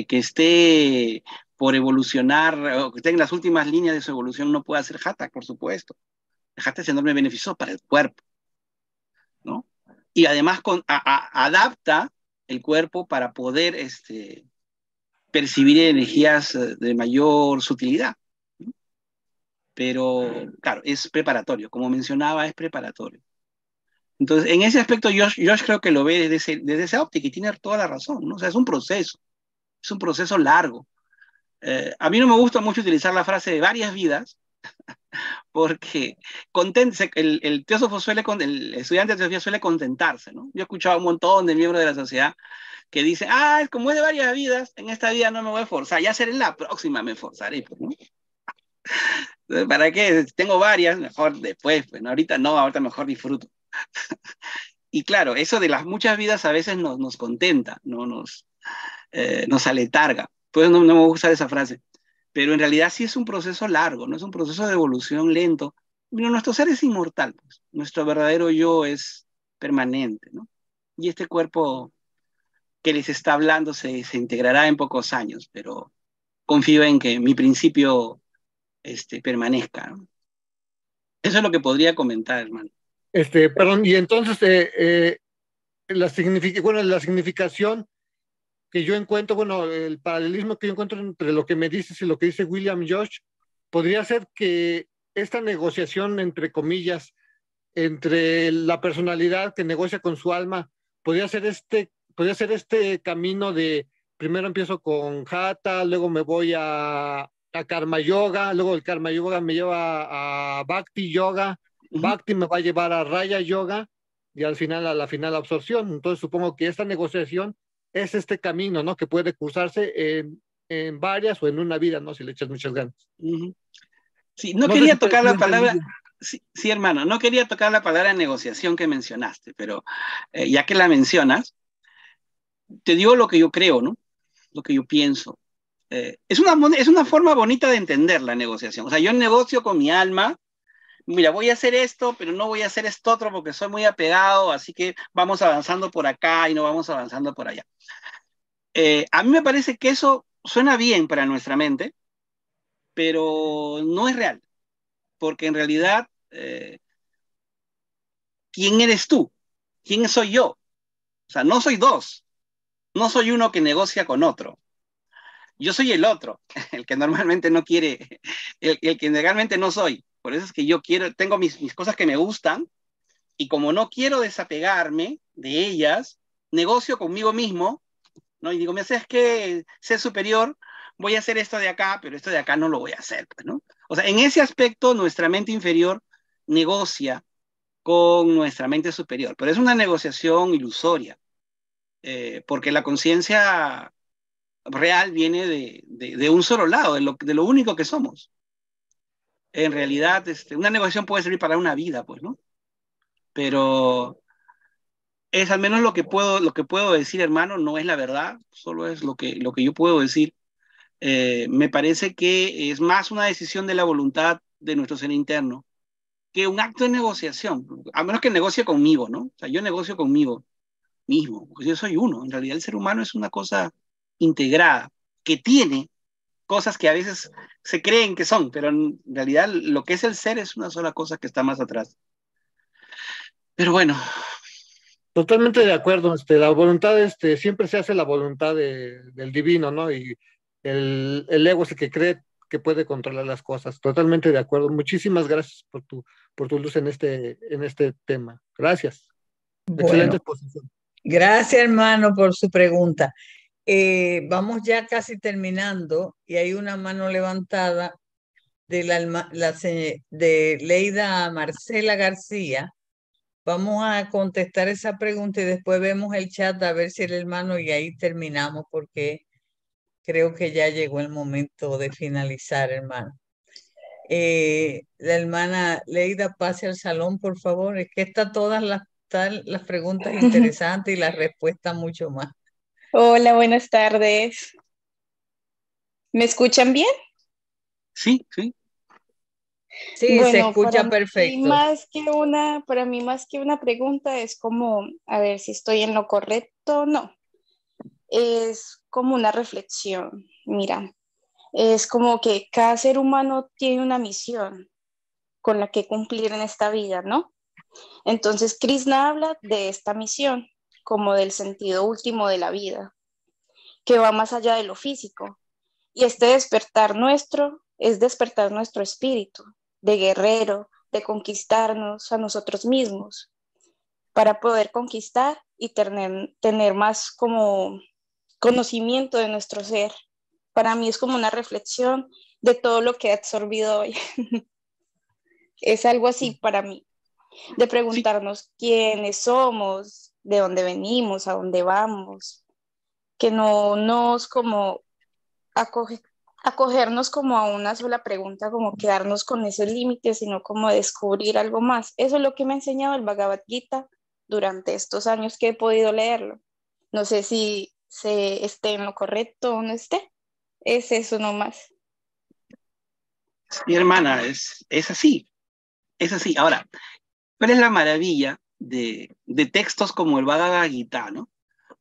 esté por evolucionar, o que esté en las últimas líneas de su evolución, no pueda hacer hatha, por supuesto. El hatha es enorme beneficio para el cuerpo, ¿no? Y además adapta el cuerpo para poder percibir energías de mayor sutilidad. Pero, claro, es preparatorio. Como mencionaba, es preparatorio. Entonces, en ese aspecto, Josh creo que lo ve desde esa óptica y tiene toda la razón, ¿no? O sea, es un proceso largo. A mí no me gusta mucho utilizar la frase de varias vidas, porque el teósofo el estudiante de teosofía suele contentarse, ¿no? Yo he escuchado a un montón de miembros de la sociedad que dicen, como es de varias vidas, en esta vida no me voy a esforzar, ya seré en la próxima me esforzaré, pues, ¿no? ¿Para qué? Tengo varias, mejor después, pues, ¿no? Ahorita no, ahorita mejor disfruto. Y claro, eso de las muchas vidas a veces nos contenta, ¿no? Nos aletarga. Pues no me gusta esa frase. Pero en realidad sí es un proceso largo, ¿no? Es un proceso de evolución lento. Pero nuestro ser es inmortal, pues. Nuestro verdadero yo es permanente, ¿no? Y este cuerpo que les está hablando se integrará en pocos años, pero confío en que mi principio permanezca, ¿no? Eso es lo que podría comentar, hermano. Perdón, y entonces la significación que yo encuentro, bueno, el paralelismo que yo encuentro entre lo que me dices y lo que dice William Josh, podría ser que esta negociación, entre comillas, entre la personalidad que negocia con su alma, podría ser este camino de primero empiezo con Hatha, luego me voy a Karma Yoga, luego el Karma Yoga me lleva a Bhakti Yoga, Bhakti me va a llevar a Raya Yoga y al final a la final absorción. Entonces supongo que esta negociación es este camino, ¿no? Que puede cursarse en varias o en una vida, ¿no? Si le echas muchas ganas. Sí, no quería tocar la palabra, sí, hermano, no quería tocar la palabra negociación que mencionaste, pero ya que la mencionas, te digo lo que yo creo, ¿no? Lo que yo pienso. Es una forma bonita de entender la negociación. O sea, yo negocio con mi alma, mira, voy a hacer esto, pero no voy a hacer esto otro porque soy muy apegado, así que vamos avanzando por acá y no vamos avanzando por allá. A mí me parece que eso suena bien para nuestra mente, pero no es real, porque en realidad, ¿quién eres tú? ¿Quién soy yo? O sea, no soy dos, no soy uno que negocia con otro. Yo soy el otro, el que normalmente no quiere, el que legalmente no soy. Por eso es que yo tengo mis cosas que me gustan, y como no quiero desapegarme de ellas, negocio conmigo mismo, ¿no? Y digo, me haces que ser superior, voy a hacer esto de acá, pero esto de acá no lo voy a hacer, pues, ¿no? O sea, en ese aspecto, nuestra mente inferior negocia con nuestra mente superior, pero es una negociación ilusoria, porque la conciencia real viene de un solo lado, de lo único que somos. En realidad, una negociación puede servir para una vida, pues, ¿no? Pero es al menos lo que puedo decir, hermano, no es la verdad, solo es lo que yo puedo decir. Me parece que es más una decisión de la voluntad de nuestro ser interno que un acto de negociación, a menos que negocie conmigo, ¿no? O sea, yo negocio conmigo mismo, porque yo soy uno. En realidad el ser humano es una cosa integrada, que tiene cosas que a veces se creen que son, pero en realidad lo que es el ser es una sola cosa que está más atrás. Pero bueno. Totalmente de acuerdo. La voluntad, siempre se hace la voluntad del divino, ¿no? Y el ego es el que cree que puede controlar las cosas. Totalmente de acuerdo. Muchísimas gracias por tu luz en este tema. Gracias. Bueno, excelente exposición. Gracias, hermano, por su pregunta. Vamos ya casi terminando y hay una mano levantada de Leida Marcela García. Vamos a contestar esa pregunta y después vemos el chat a ver si el hermano, y ahí terminamos porque creo que ya llegó el momento de finalizar, hermano. La hermana Leida, pase al salón, por favor. Es que están todas las preguntas interesantes y las respuestas mucho más. Hola, buenas tardes. ¿Me escuchan bien? Sí, sí. Sí, bueno, se escucha perfecto. Para mí más que una pregunta es como, a ver si estoy en lo correcto o no. Es como una reflexión. Mira, es como que cada ser humano tiene una misión con la que cumplir en esta vida, ¿no? Entonces Krishna habla de esta misión como del sentido último de la vida, que va más allá de lo físico. Y este despertar nuestro es despertar nuestro espíritu de guerrero, de conquistarnos a nosotros mismos, para poder conquistar y tener más como conocimiento de nuestro ser. Para mí es como una reflexión de todo lo que he absorbido hoy. Es algo así para mí, de preguntarnos quiénes somos, de dónde venimos, a dónde vamos, que no nos como acogernos como a una sola pregunta, como quedarnos con esos límites, sino como descubrir algo más. Eso es lo que me ha enseñado el Bhagavad Gita durante estos años que he podido leerlo. No sé si se esté en lo correcto o no esté. Es eso nomás. Mi hermana, es así, es así. Ahora, ¿cuál es la maravilla de textos como el Bhagavad Gita, ¿no?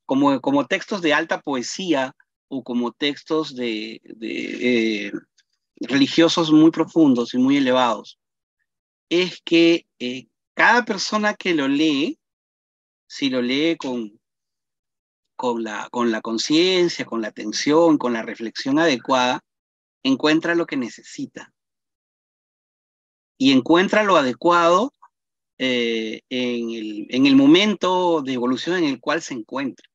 Como textos de alta poesía o como textos religiosos muy profundos y muy elevados? Es que cada persona que lo lee, si lo lee con la conciencia, con la atención, con la reflexión adecuada, encuentra lo que necesita. Y encuentra lo adecuado en el momento de evolución en el cual se encuentra.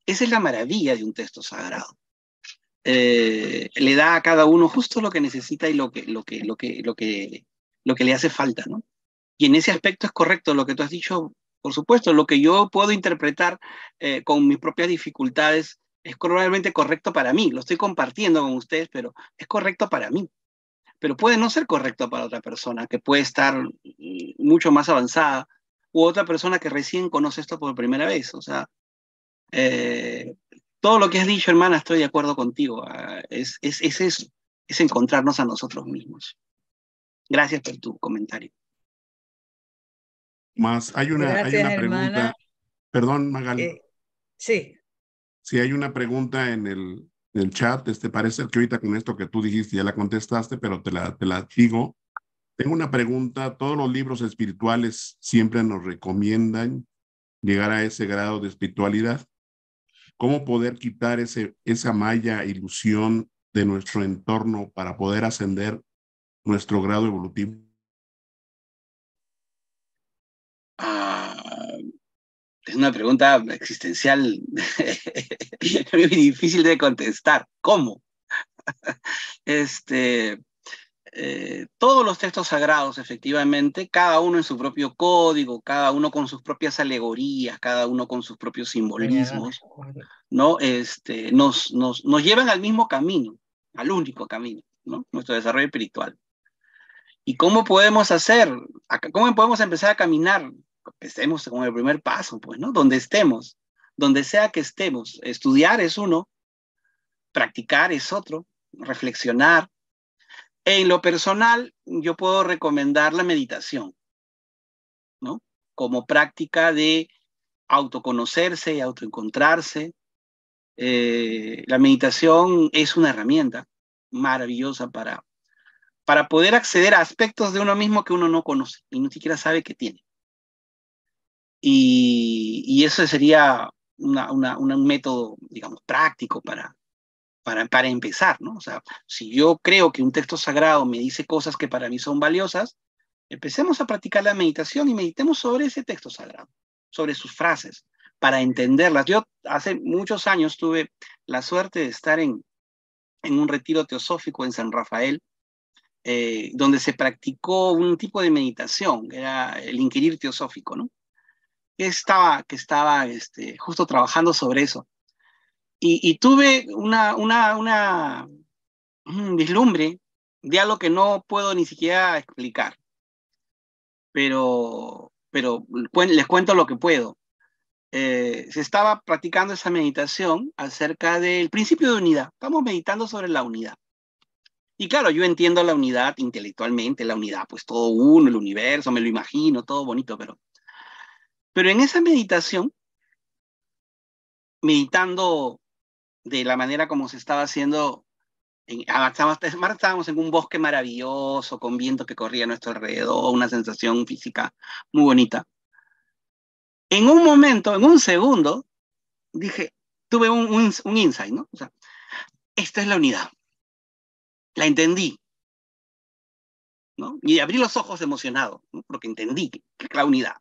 Esa es la maravilla de un texto sagrado. Le da a cada uno justo lo que necesita y lo que le hace falta, ¿no? Y en ese aspecto es correcto lo que tú has dicho, por supuesto. Lo que yo puedo interpretar con mis propias dificultades es probablemente correcto para mí. Lo estoy compartiendo con ustedes, pero es correcto para mí. Pero puede no ser correcto para otra persona, que puede estar mucho más avanzada, u otra persona que recién conoce esto por primera vez. O sea, todo lo que has dicho, hermana, estoy de acuerdo contigo. Es eso, es encontrarnos a nosotros mismos. Gracias por tu comentario. Más, hay una Gracias, pregunta. hermana. Perdón, Magali. Sí. Sí, hay una pregunta en el chat. Parece que ahorita con esto que tú dijiste ya la contestaste, pero te la digo. Tengo una pregunta. Todos los libros espirituales siempre nos recomiendan llegar a ese grado de espiritualidad. ¿Cómo poder quitar esa malla, ilusión de nuestro entorno para poder ascender nuestro grado evolutivo? Es una pregunta existencial muy difícil de contestar. ¿Cómo? Todos los textos sagrados, efectivamente, cada uno en su propio código, cada uno con sus propias alegorías, cada uno con sus propios simbolismos, ¿no? Nos llevan al mismo camino, al único camino, ¿no? Nuestro desarrollo espiritual. ¿Y cómo podemos hacer? ¿Cómo podemos empezar a caminar? Empecemos con el primer paso, pues, ¿no? Donde estemos, donde sea que estemos. Estudiar es uno, practicar es otro, reflexionar. En lo personal, yo puedo recomendar la meditación, ¿no? Como práctica de autoconocerse y autoencontrarse. La meditación es una herramienta maravillosa para poder acceder a aspectos de uno mismo que uno no conoce y ni siquiera sabe que tiene. Y eso sería un método, digamos, práctico para empezar, ¿no? O sea, si yo creo que un texto sagrado me dice cosas que para mí son valiosas, empecemos a practicar la meditación y meditemos sobre ese texto sagrado, sobre sus frases, para entenderlas. Yo hace muchos años tuve la suerte de estar en un retiro teosófico en San Rafael, donde se practicó un tipo de meditación, era el inquirir teosófico, ¿no? Que estaba justo trabajando sobre eso. Y tuve un vislumbre de algo que no puedo ni siquiera explicar. Pero les cuento lo que puedo. Se estaba practicando esa meditación acerca del principio de unidad. Estamos meditando sobre la unidad. Y claro, yo entiendo la unidad intelectualmente, la unidad, pues todo uno, el universo, me lo imagino, todo bonito, pero en esa meditación, meditando de la manera como se estaba haciendo Estábamos en un bosque maravilloso, con viento que corría a nuestro alrededor, una sensación física muy bonita. En un momento, en un segundo, tuve un insight, ¿no? O sea, esta es la unidad. La entendí, ¿no? Y abrí los ojos emocionado, ¿no? Porque entendí que es la unidad.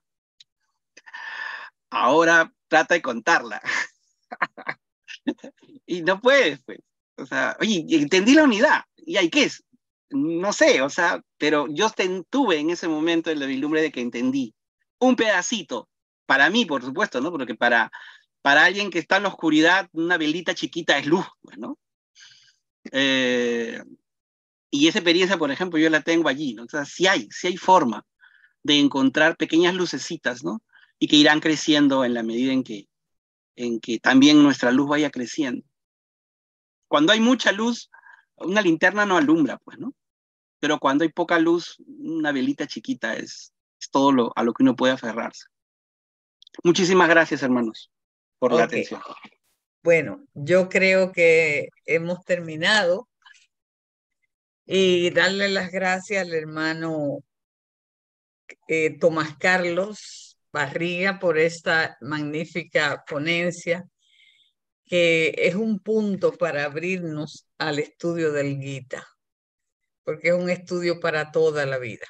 Ahora trata de contarla. Y no puedes, pues. O sea, oye, entendí la unidad. ¿Y ahí qué es? No sé, o sea, pero yo tuve en ese momento la vislumbre de que entendí. Un pedacito. Para mí, por supuesto, ¿no? Porque para alguien que está en la oscuridad, una velita chiquita es luz, pues, ¿no? Y esa experiencia, por ejemplo, yo la tengo allí, ¿no? O sea, sí hay forma de encontrar pequeñas lucecitas, ¿no? Y que irán creciendo en la medida en que también nuestra luz vaya creciendo. Cuando hay mucha luz, una linterna no alumbra, pues, ¿no? Pero cuando hay poca luz, una velita chiquita es todo a lo que uno puede aferrarse. Muchísimas gracias, hermanos, por la atención. Bueno, yo creo que hemos terminado y darle las gracias al hermano Tomás Carlos Barriga por esta magnífica ponencia, que es un punto para abrirnos al estudio del Gita, porque es un estudio para toda la vida.